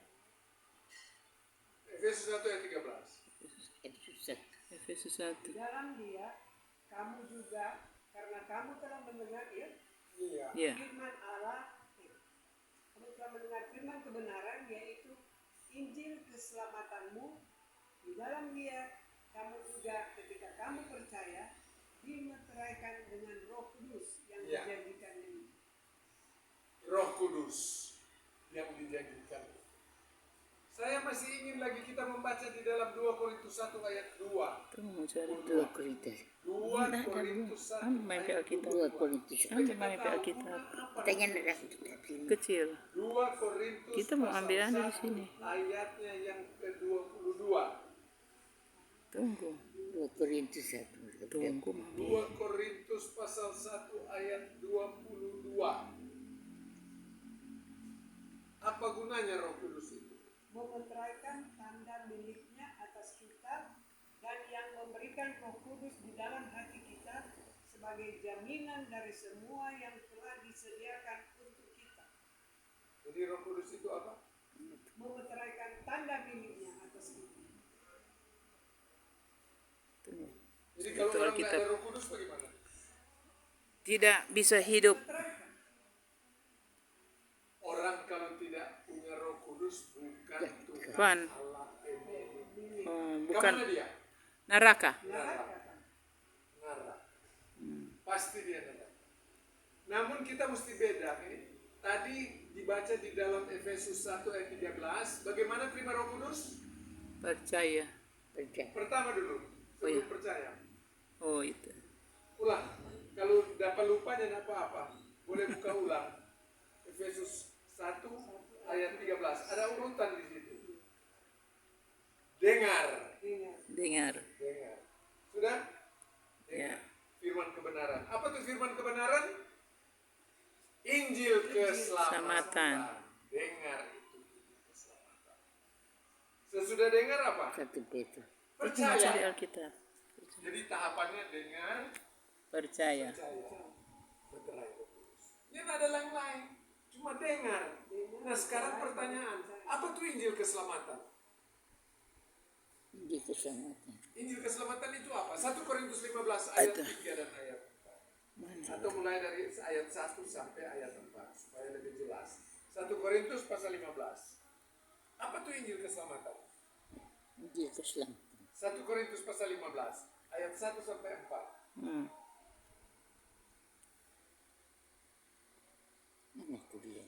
Efesus 1 ayat 13. Efesus 1. Dalam Dia kamu juga, karena kamu telah mendengar Iya. Ya. firman Allah, kamu telah mendengar firman kebenaran, yaitu Injil keselamatanmu. Di dalam Dia kamu juga, ketika kamu percaya, dimeteraikan dengan Roh Kudus yang Ya. dijanjikan ini. Roh Kudus yang dijanjikan. Saya masih ingin lagi kita membaca di dalam 2 Korintus 1 ayat 2. Tuh mau cari 2 Korintus. 2 Korintus 1 Ambil ayat Alkitab. 2 Korintus. Ambil Alkitab. Katanya ada Alkitab sini. Kecil. 2 Korintus Kita mau pasal ambil anu di 1, sini. ayatnya yang ke-22. Tunggu. 2 Korintus 1. Tunggu. 2 Korintus pasal 1 ayat 22. Apa gunanya Roh Kudus itu? Memeteraikan tanda miliknya atas kita, dan yang memberikan Roh Kudus di dalam hati kita sebagai jaminan dari semua yang telah disediakan untuk kita. Jadi Roh Kudus itu apa? Memeteraikan tanda miliknya atas kita. Tunggu. Jadi kalau Itu orang nggak Alkitab. ada Roh Kudus bagaimana? Tidak bisa hidup. Orang kalau tidak punya Roh Kudus bukan Tuhan Tuhan. Allah Elohim. Bukan Kemana dia? neraka. Neraka. Pasti dia neraka. Namun kita mesti beda. Tadi dibaca di dalam Efesus 1 ayat 13. Bagaimana terima Roh Kudus? Percaya. Percaya. Pertama dulu, Oh, iya. sebelum percaya. Oh itu. Ulang. Kalau dapat lupa jangan apa-apa. Boleh buka ulang. Efesus 1 ayat 13. Ada urutan di situ. Dengar. Dengar. Dengar. Sudah? Ya. Firman kebenaran. Apa tuh firman kebenaran? Injil keselamatan. Dengar itu keselamatan. Sesudah dengar apa? 1 Petrus. Kita mau cari Percaya. Alkitab. Jadi tahapannya dengar, Percaya. percaya. Meterai Roh Kudus. Ini ada lain-lain. Cuma dengar. Nah sekarang pertanyaan, apa tuh Injil keselamatan? Injil keselamatan. Injil keselamatan itu apa? 1 Korintus 15 ayat 3 dan ayat 4. Atau mulai dari ayat 1 sampai ayat 4 supaya lebih jelas. 1 Korintus pasal 15. Apa tuh Injil keselamatan? Injil keselamatan. 1 Korintus pasal 15 ayat 1 sampai 4. Mana itu dia?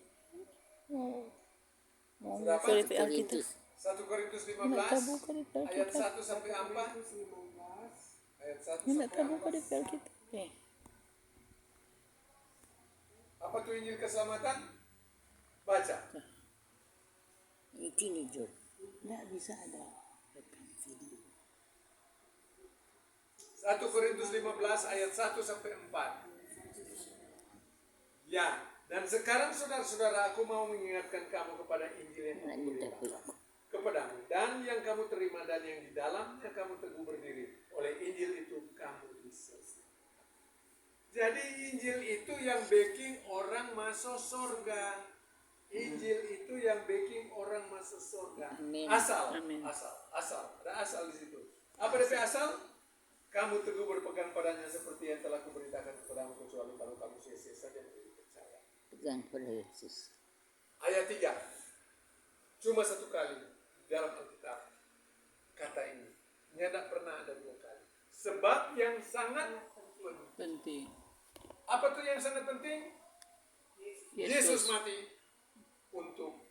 Mau Sudah cari apa? Alkitab. 1 Korintus Nak 15 buka di ayat Alkitab. 1 sampai 4. Ayat 1 Nak sampai buka di 4. Alkitab. Apa tuh Injil keselamatan? Baca. Itu nih Jod. Nggak bisa ada video. 1 Korintus 15 ayat 1 sampai 4. Ya, dan sekarang saudara-saudara, aku mau mengingatkan kamu kepada Injil yang Nggak aku minta berikan kepadamu, dan yang kamu terima dan yang di dalamnya kamu teguh berdiri. Oleh Injil itu kamu diselamatkan. Jadi Injil itu yang backing orang masuk surga. Injil itu yang backing orang masuk surga. Amin. Asal, Amin. asal. Ada asal di situ. Apa DP asal? Kamu teguh berpegang padanya seperti yang telah kuberitakan kepadamu, kecuali kalau kamu sia-sia saja menjadi percaya. pegang pada Yesus. Ayat 3. Cuma satu kali dalam Alkitab kata ini. Tidak pernah ada 2 kali. Sebab yang sangat penting. Penting. Apa tuh yang sangat penting? Yesus mati untuk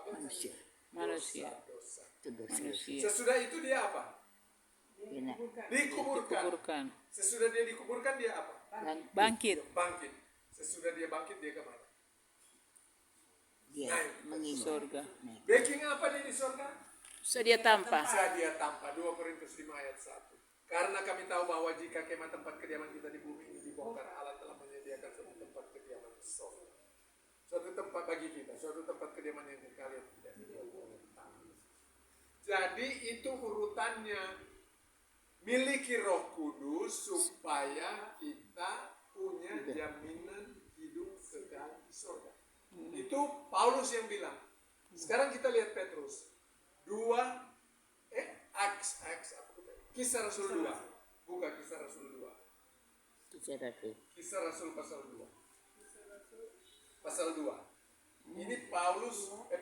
apa? Manusia. Manusia. Dosa. Itu dosa. Manusia. Sesudah itu dia apa? Enak. Dikuburkan. Kuburkan. Sesudah dia dikuburkan dia apa? Bangkit. Bangkit. Sesudah dia bangkit dia kemana? Dia mengingat. Surga. Baking apa dia di surga? Sedia tanpa. Sedia tanpa. 2 Korintus 5 ayat 1. Karena kami tahu bahwa jika kemah tempat kediaman kita di bumi ini dibongkar, Allah telah menyediakan suatu tempat kediaman di surga. Suatu tempat bagi kita, suatu tempat kediaman yang kalian tidak dibuat oleh tangan. Jadi itu urutannya. Miliki Roh Kudus supaya kita punya jaminan hidup kekal di surga. Itu Paulus yang bilang. Sekarang kita lihat Petrus. Kisah Rasul 2. Bukan Kisah Rasul 2. Kisah Rasul pasal 2. Pasal 2. Ini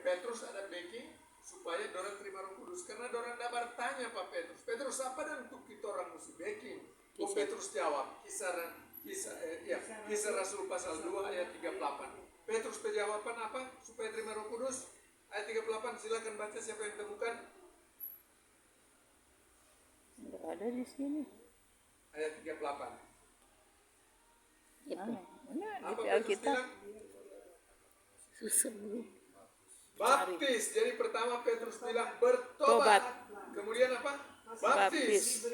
Petrus ada backing supaya dorang terima Roh Kudus. Karena dorang tidak bertanya Pak Petrus. Petrus apa dan untuk kita orang mesti backing? Petrus jawab. Kisah Rasul pasal 2 ayat 38. Petrus penjawaban apa supaya terima Roh Kudus? Ayat 38 silakan baca siapa yang temukan. Enggak ada di sini. Ayat 38. Itu Apa Di Petrus Alkitab. bilang? susah dulu. Baptis. Jadi pertama Petrus bilang bertobat. Tobat. Kemudian apa? Baptis.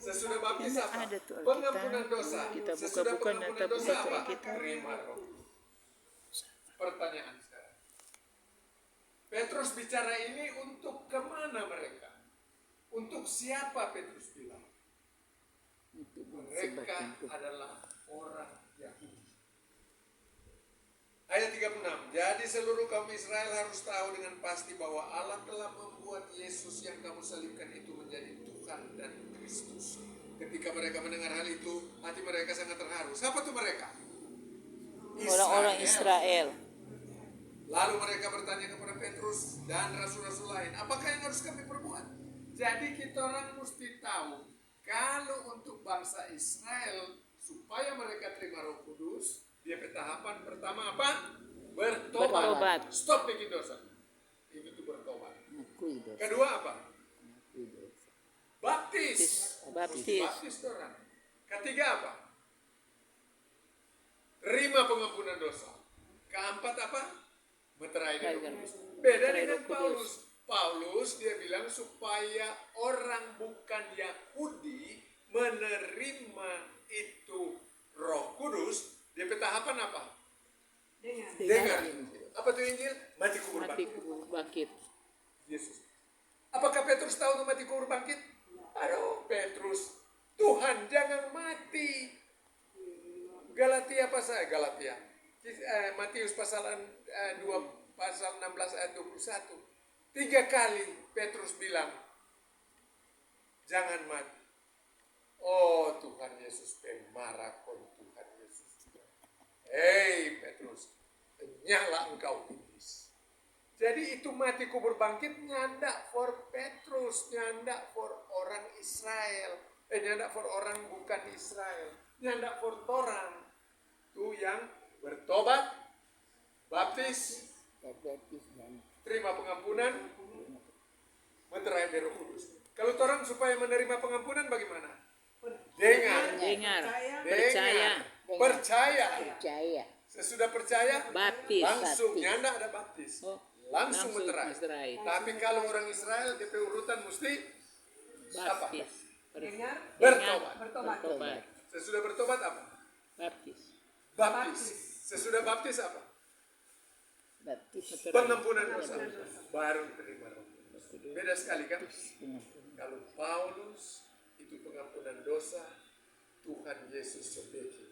Sesudah baptis apa? Ada tuh Alkitab. Pengampunan dosa. Kita Sesudah buka-buka, pengampunan kita dosa buka apa? Alkitab. Terima Roh Kudus. Pertanyaan sekarang. Petrus bicara ini untuk kemana mereka? Untuk siapa Petrus bilang? Untuk Mereka sebatang tuh. adalah orang Yahudi. Ayat 36. Jadi seluruh kaum Israel harus tahu dengan pasti bahwa Allah telah membuat Yesus yang kamu salibkan itu menjadi Tuhan dan Kristus. Ketika mereka mendengar hal itu, hati mereka sangat terharu. Siapa tuh mereka? Orang-orang Israel. Lalu mereka bertanya kepada Petrus dan rasul-rasul lain, apakah yang harus kami perbuat? Jadi kita orang mesti tahu, kalau untuk bangsa Israel, supaya mereka terima Roh Kudus, dia tahapan pertama apa? Bertobat. Stop bikin dosa. Itu tuh bertobat. Mengakui dosa. Kedua apa? Mengakui dosa. Baptis. Baptis. Baptis orang. Ketiga apa? Terima pengampunan dosa. Keempat apa? Meterai dari Roh Kudus. Beda dengan Paulus. Paulus dia bilang supaya orang bukan Yahudi menerima itu Roh Kudus, dia tahapan apa? Dengar. Apa tuh Injil? Mati kubur Mati bangkit. kubur bangkit. Yesus. Apakah Petrus tahu tuh mati kubur bangkit? Aduh, Petrus, Tuhan jangan mati. Galatia pasal Galatia. Matius pasal 2 pasal 16 ayat 21. 3 kali Petrus bilang, jangan mati. Oh Tuhan Yesus pemarah kon Tuhan Yesus. Hei Petrus, nyala engkau iblis. Jadi itu mati kubur bangkit nyandak for Petrus, nyandak for orang Israel. Nyandak for orang bukan Israel. Nyandak for orang. Itu yang bertobat, baptis, Dan terima pengampunan, meterai dari Roh Kudus. Kalau orang supaya menerima pengampunan bagaimana? Dengar. Dengar. Percaya. Percaya. percaya. Sesudah percaya, Baptis. langsung Baptis. nyanda ada baptis. Oh, Langsung meterai. meterai. Tapi kalau orang Israel DP urutan mesti apa? Baptis. Dengar, Bertobat. bertobat. Sesudah bertobat apa? Baptis. Baptis. Sesudah baptis apa? Baptis. Pengampunan dosa. Baru terima Roh Kudus. Beda sekali kan? Kalau Paulus itu pengampunan dosa, Tuhan Yesus sobeki,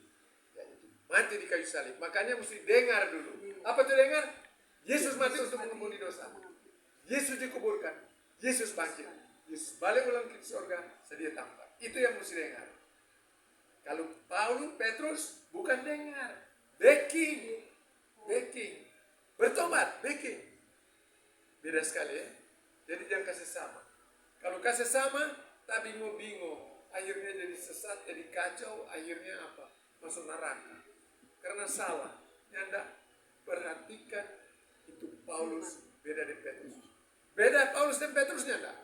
yaitu mati di kayu salib. Makanya mesti dengar dulu. Apa itu dengar? Yesus mati untuk mengampuni dosa. Yesus dikuburkan. Yesus bangkit. Yesus balik ulang ke surga, sedia tempat. Itu yang mesti dengar. Kalau Paulus, Petrus bukan dengar, backing. Bertobat, backing. Beda sekali ya. Jadi jangan kasih sama. Kalau kasih sama, tak bingung-bingung. Akhirnya jadi sesat, jadi kacau. Akhirnya apa? Masuk neraka. Karena salah. Nyanda perhatikan itu Paulus Beda dari Petrus. Beda Paulus dan Petrusnya enggak?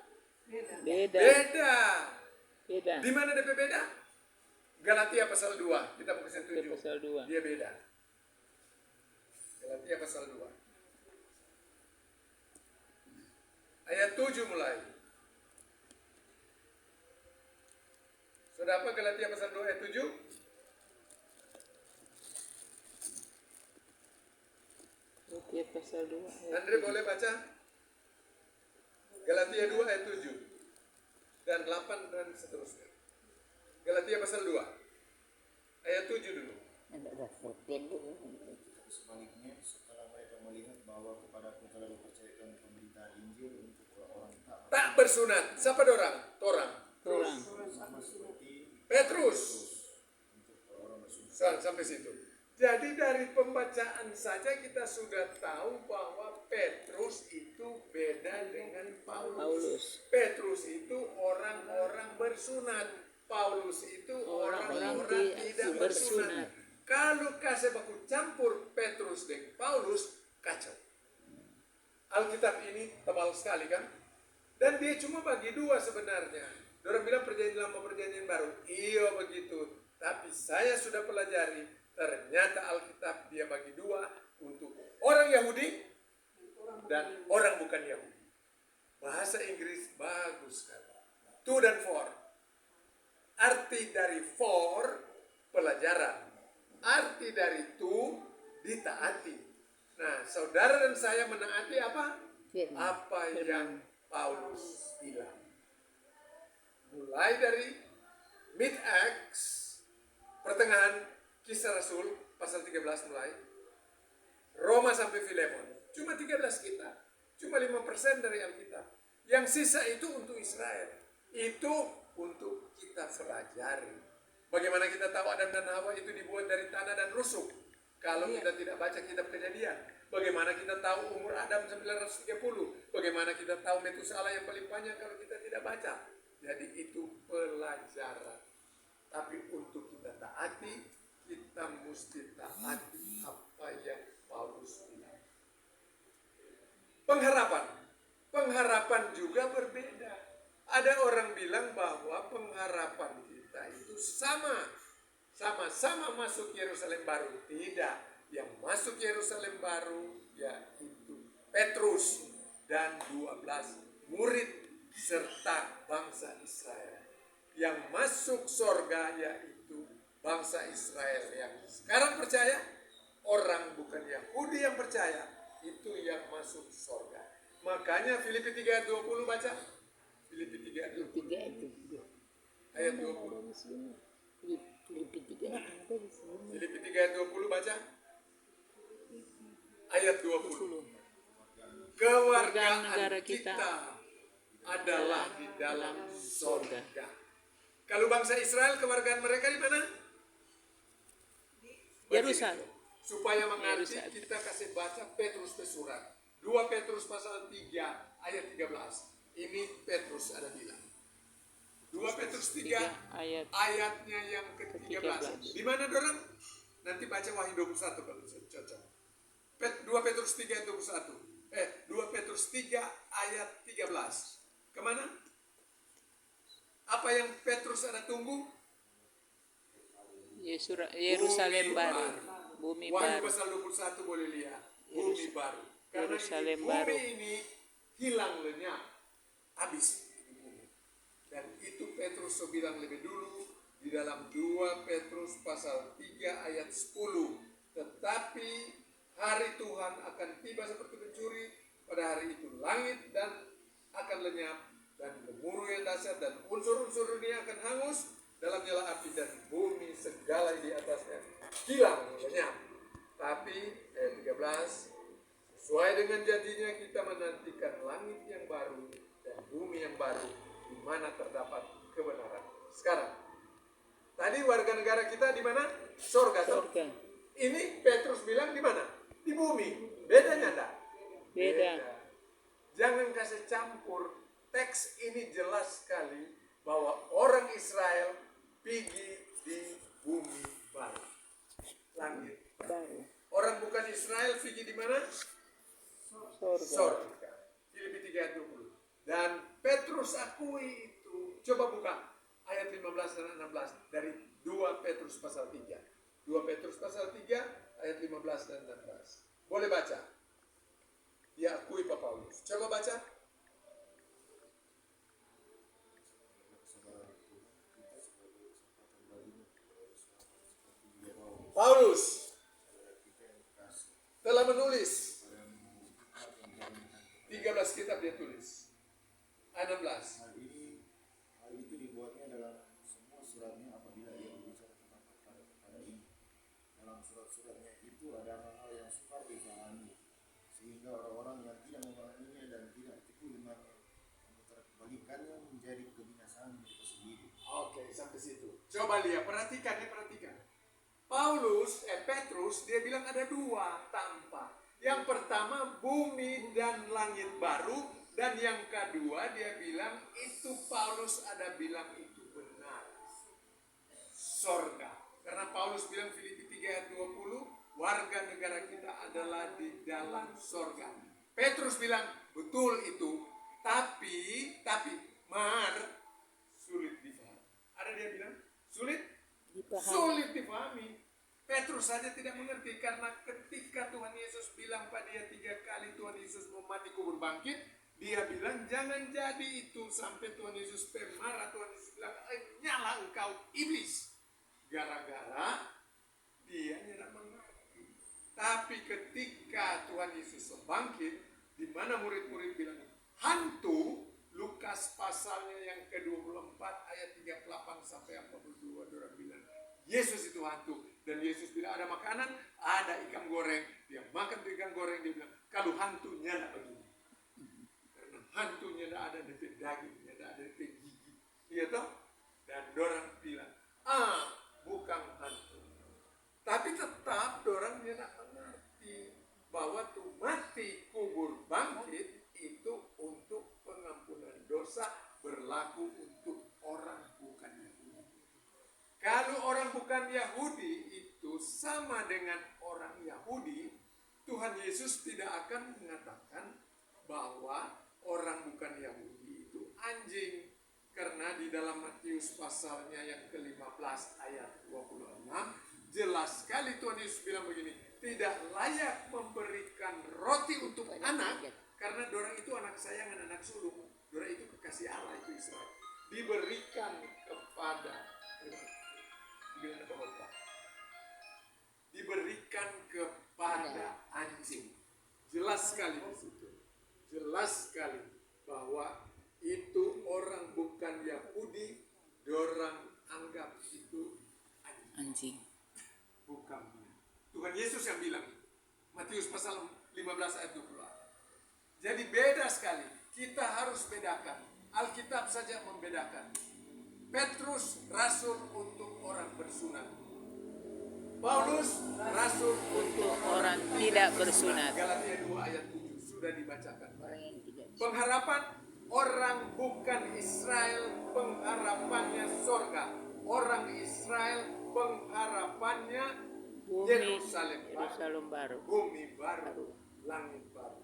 Beda. Beda. Beda. Di mana DP beda? Galatia pasal 2. Kita buka 7. Pasal 2. Dia beda. Galatia pasal 2. Ayat 7 mulai. Sudah apa Galatia pasal 2 ayat 7? Galatia pasal 2. Andre boleh baca? Galatia 2 ayat 7 dan 8 dan seterusnya. Galatia pasal 2 ayat 7 dulu. Ada serpen dulu. Sebaliknya, setelah mereka melihat bahwa kepadaku telah dipercayakan pemberitaan Injil untuk orang tak Bersunat. Siapa dorang? Torang. sama seperti Petrus. untuk orang bersunat. Sampai situ. Jadi dari pembacaan saja kita sudah tahu bahwa Petrus itu beda dengan Paulus. Petrus itu orang-orang bersunat. Paulus itu orang-orang tidak bersunat. Kalau kasih baku campur Petrus dengan Paulus, kacau. Alkitab ini tebal sekali kan? Dan dia cuma bagi dua sebenarnya. Orang bilang perjanjian lama perjanjian baru. Iya begitu. Tapi saya sudah pelajari. Ternyata Alkitab dia bagi dua untuk orang Yahudi dan orang bukan Yahudi. Bahasa Inggris bagus kan. To dan for. Arti dari for pelajaran. Arti dari to ditaati. Nah, saudara dan saya menaati apa? Apa yang Paulus bilang. Mulai dari mid-Acts, pertengahan Kisah Rasul, pasal 13 mulai. Roma sampai Filemon. Cuma 13 kita. Cuma 5% dari Alkitab. Yang sisa itu untuk Israel. Itu untuk kita pelajari. Bagaimana kita tahu Adam dan Hawa itu dibuat dari tanah dan rusuk. Kalau kita tidak baca kitab Kejadian. Bagaimana kita tahu umur Adam 930. Bagaimana kita tahu Metusala yang paling panjang kalau kita tidak baca. Jadi itu pelajaran. Tapi untuk kita taati, kita mesti taati apa yang Paulus bilang. Pengharapan juga berbeda. Ada orang bilang bahwa pengharapan kita itu sama-sama masuk Yerusalem baru. Tidak, yang masuk Yerusalem baru yaitu Petrus dan 12 murid serta bangsa Israel. Yang masuk surga yaitu bangsa Israel yang sekarang percaya, orang bukan Yahudi yang percaya, itu yang masuk surga. Makanya Filipi 3 ayat 20 baca. Filipi 3 ayat 20. Ayat 20. Filipi 3 ayat 20 baca. Ayat 20. Kewargaan negara kita adalah di dalam surga. Kalau bangsa Israel kewargaan mereka di mana? Yerusalem. Supaya mengerti kita kasih baca Petrus surat 2 Petrus pasal 3 ayat 13. Ini Petrus ada bilang 2 Petrus 3 ayatnya yang ke-13. Di mana dorang? Nanti baca Wahyu 21 kalau cocok. 2 Petrus 3 ayat 21. 2 Petrus 3 ayat 13. Kemana? Apa yang Petrus ada tunggu? Yerusalem baru. Bumi Wahyu baru. pasal 21 boleh lihat. Bumi baru. Karena Yerusalem bumi baru. ini hilang lenyap. Habis. Dan itu Petrus bilang lebih dulu di dalam 2 Petrus pasal 3 ayat 10. Tetapi hari Tuhan akan tiba seperti pencuri. Pada hari itu langit dan akan lenyap. Dan gemuruh yang dahsyat dan unsur-unsur dunia akan hangus dalam nyala api, dan bumi segala di atasnya hilang lenyap. Tapi ayat 13, sesuai dengan janjinya kita menantikan langit yang baru dan bumi yang baru di mana terdapat kebenaran. Sekarang, tadi warga negara kita di mana? Surga. Ini Petrus bilang di mana? Di bumi. Bedanya enggak? Beda. Jangan kasih campur. Teks ini jelas sekali bahwa orang Israel pergi di bumi baru, langit baru. Orang bukan Israel pergi di mana? sorga. Filipi 3 ayat 20. Dan Petrus akui itu. Coba buka ayat 15 dan 16 dari 2 Petrus pasal 3. 2 Petrus pasal 3 ayat 15 dan 16. Boleh baca? Dia akui Pak Paulus. Coba baca. Paulus telah menulis 13 kitab dia tulis. Ayat 16. Hal itu dibuatnya dalam semua suratnya apabila ia berbicara tentang perkara ini. Dalam surat-suratnya itu ada hal-hal yang sukar difahami, sehingga orang-orang yang tidak memahaminya dan tidak tipu dengannya memutarbalikkannya menjadi kebinasaan mereka sendiri. Oke, sampai situ. Coba lihat, perhatikan. Petrus, dia bilang ada 2 tanpa. Yang pertama bumi dan langit baru, dan yang kedua dia bilang itu Paulus ada bilang itu benar. Sorga. Karena Paulus bilang Filipi 3 ayat 20, warga negara kita adalah di dalam sorga. Petrus bilang betul itu, tapi sulit difahami. Ada dia bilang sulit dipahami. Petrus saja tidak mengerti karena ketika Tuhan Yesus bilang pada dia 3 kali Tuhan Yesus mau mati kubur bangkit, dia bilang jangan jadi itu sampai Tuhan Yesus marah. Tuhan Yesus bilang nyala engkau iblis, gara-gara dia tidak mengerti. Tapi ketika Tuhan Yesus bangkit, di mana murid-murid bilang hantu, Lukas pasalnya yang ke-24 ayat 38 sampai 42, orang bilang Yesus itu hantu. Dan Yesus bilang ada makanan, ada ikan goreng. Dia makan ikan goreng, dia bilang kalau hantunya tidak begini. Karena hantunya tidak ada di dagingnya, tidak ada di gigi. Iya toh? Dan orang bilang bukan hantu. Tapi tetap orang tidak mengerti bahwa tuh mati kubur bangkit itu untuk pengampunan dosa, berlaku untuk orang bukan Yahudi. Kalau orang bukan Yahudi itu sama dengan orang Yahudi, Tuhan Yesus tidak akan mengatakan bahwa orang bukan Yahudi itu anjing. Karena di dalam Matius pasalnya yang ke-15 ayat 26, jelas sekali Tuhan Yesus bilang begini, tidak layak memberikan roti untuk anak, karena dorang itu anak sayangan, anak sulung. Dorang itu kekasih Allah, itu Israel. Diberikan kepada anjing. Jelas sekali di situ. Jelas sekali bahwa itu orang bukan Yahudi, dorang anggap itu anjing. Bukan. Tuhan Yesus yang bilang. Matius pasal 15 ayat 20. Jadi beda sekali. Kita harus bedakan. Alkitab saja membedakan. Petrus rasul untuk orang bersunat. Paulus rasul untuk orang tidak bersunat. Galatia 2 ayat 7 sudah dibacakan. Pengharapan orang bukan Israel, pengharapannya sorga. Orang Israel pengharapannya Yerusalem baru, bumi baru, langit baru.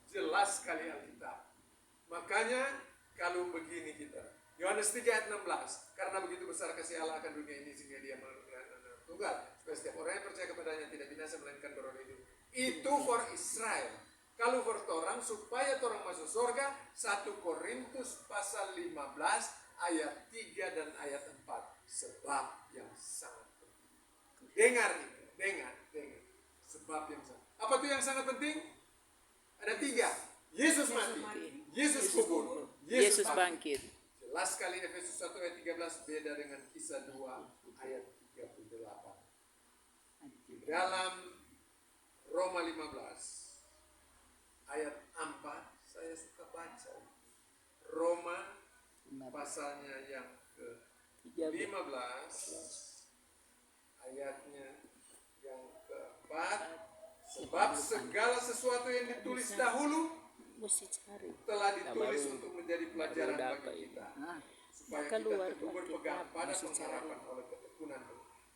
Jelas sekali Alkitab. Makanya kalau begini kita, Yohanes 3 ayat 16, karena begitu besar kasih Allah akan dunia ini sehingga dia menurunkan anak tunggal supaya setiap orang yang percaya kepadanya tidak binasa melainkan beroleh hidup. Itu for Israel. Kalau for orang supaya orang masuk surga, 1 Korintus pasal 15 ayat 3 dan ayat 4. Sebab yang sangat penting. Dengar itu, dengar. Sebab yang sangat. Apa itu yang sangat penting? Ada 3. Yesus mati, Yesus kubur, Yesus bangkit. Jelas sekali Efesus 1 ayat 13 beda dengan Kisah 2 ayat 38. Dalam Roma 15 ayat 4 saya suka baca. Roma pasalnya yang ke-15 ayatnya yang ke-4, sebab segala sesuatu yang ditulis dahulu telah ditulis untuk menjadi pelajaran bagi kita, supaya kita tetap berpegang pada pengharapan oleh ketekunan.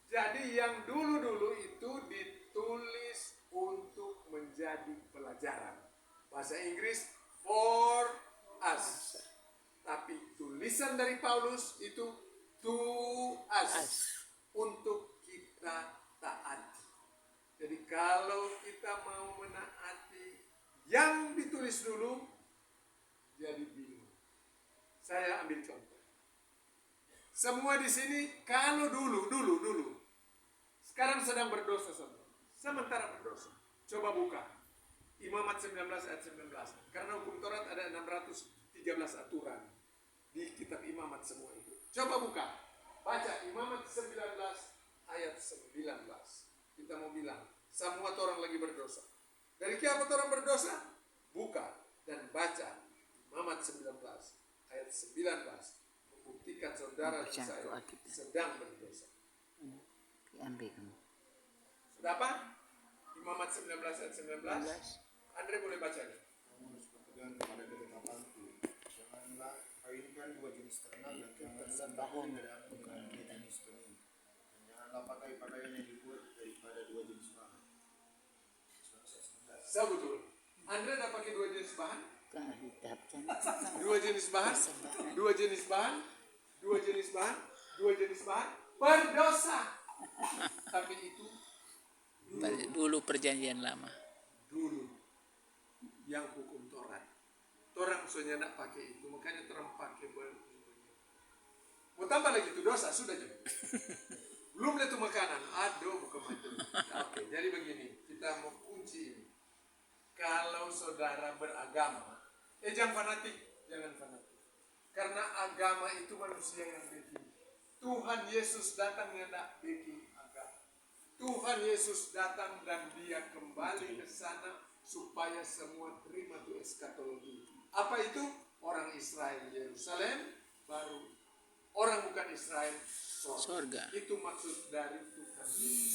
Jadi yang dulu-dulu itu ditulis untuk menjadi pelajaran. Bahasa Inggris for us. Tapi tulisan dari Paulus itu to us. Untuk kita taati. Jadi kalau kita mau menaati yang ditulis dulu, jadi bingung. Saya ambil contoh. Semua di sini kalau dulu. Sekarang sedang berdosa saudara. Sementara berdosa. Coba buka. Imamat 19 ayat 19. Karena hukum Taurat ada 613 aturan di kitab Imamat semua itu. Coba buka. Baca Imamat 19 ayat 19. Kita mau bilang, semua orang lagi berdosa. Dari siapa orang berdosa? Buka dan baca Imamat 19 ayat 19. Membuktikan saudara dan saya sedang berdosa. Ambil kamu. Sudah apa? Imamat 19 ayat 19. Andre boleh baca nih. Kamu harus berpegang kepada ketetapanku. Janganlah kawinkan dua jenis ternak dan janganlah berkawin dengan dua jenis benih. Dan janganlah pakai pakaian yang dibuat daripada dua jenis bahan. Betul. Andre dah pakai dua jenis bahan? Kitab Dua jenis bahan? Dua jenis bahan? Dua jenis bahan? Dua jenis bahan? Berdosa. Tapi itu Dulu perjanjian lama. dulu yang hukum Taurat. Orang soalnya nak pakai itu, makanya orang pakai mau tambah lagi itu dosa sudah juga. Belum itu makanan, aduh bukan macam. Oke, jadi begini, kita mau kunci ini. Kalau saudara beragama, jangan fanatik. Karena agama itu manusia yang bikin. Tuhan Yesus datang hendak bikin agama. Tuhan Yesus datang dan dia kembali ke sana supaya semua terima itu eskatologi. Apa itu? Orang Israel Yerusalem, baru orang bukan Israel sorga. Sorga. Itu maksud dari Tuhan Yesus.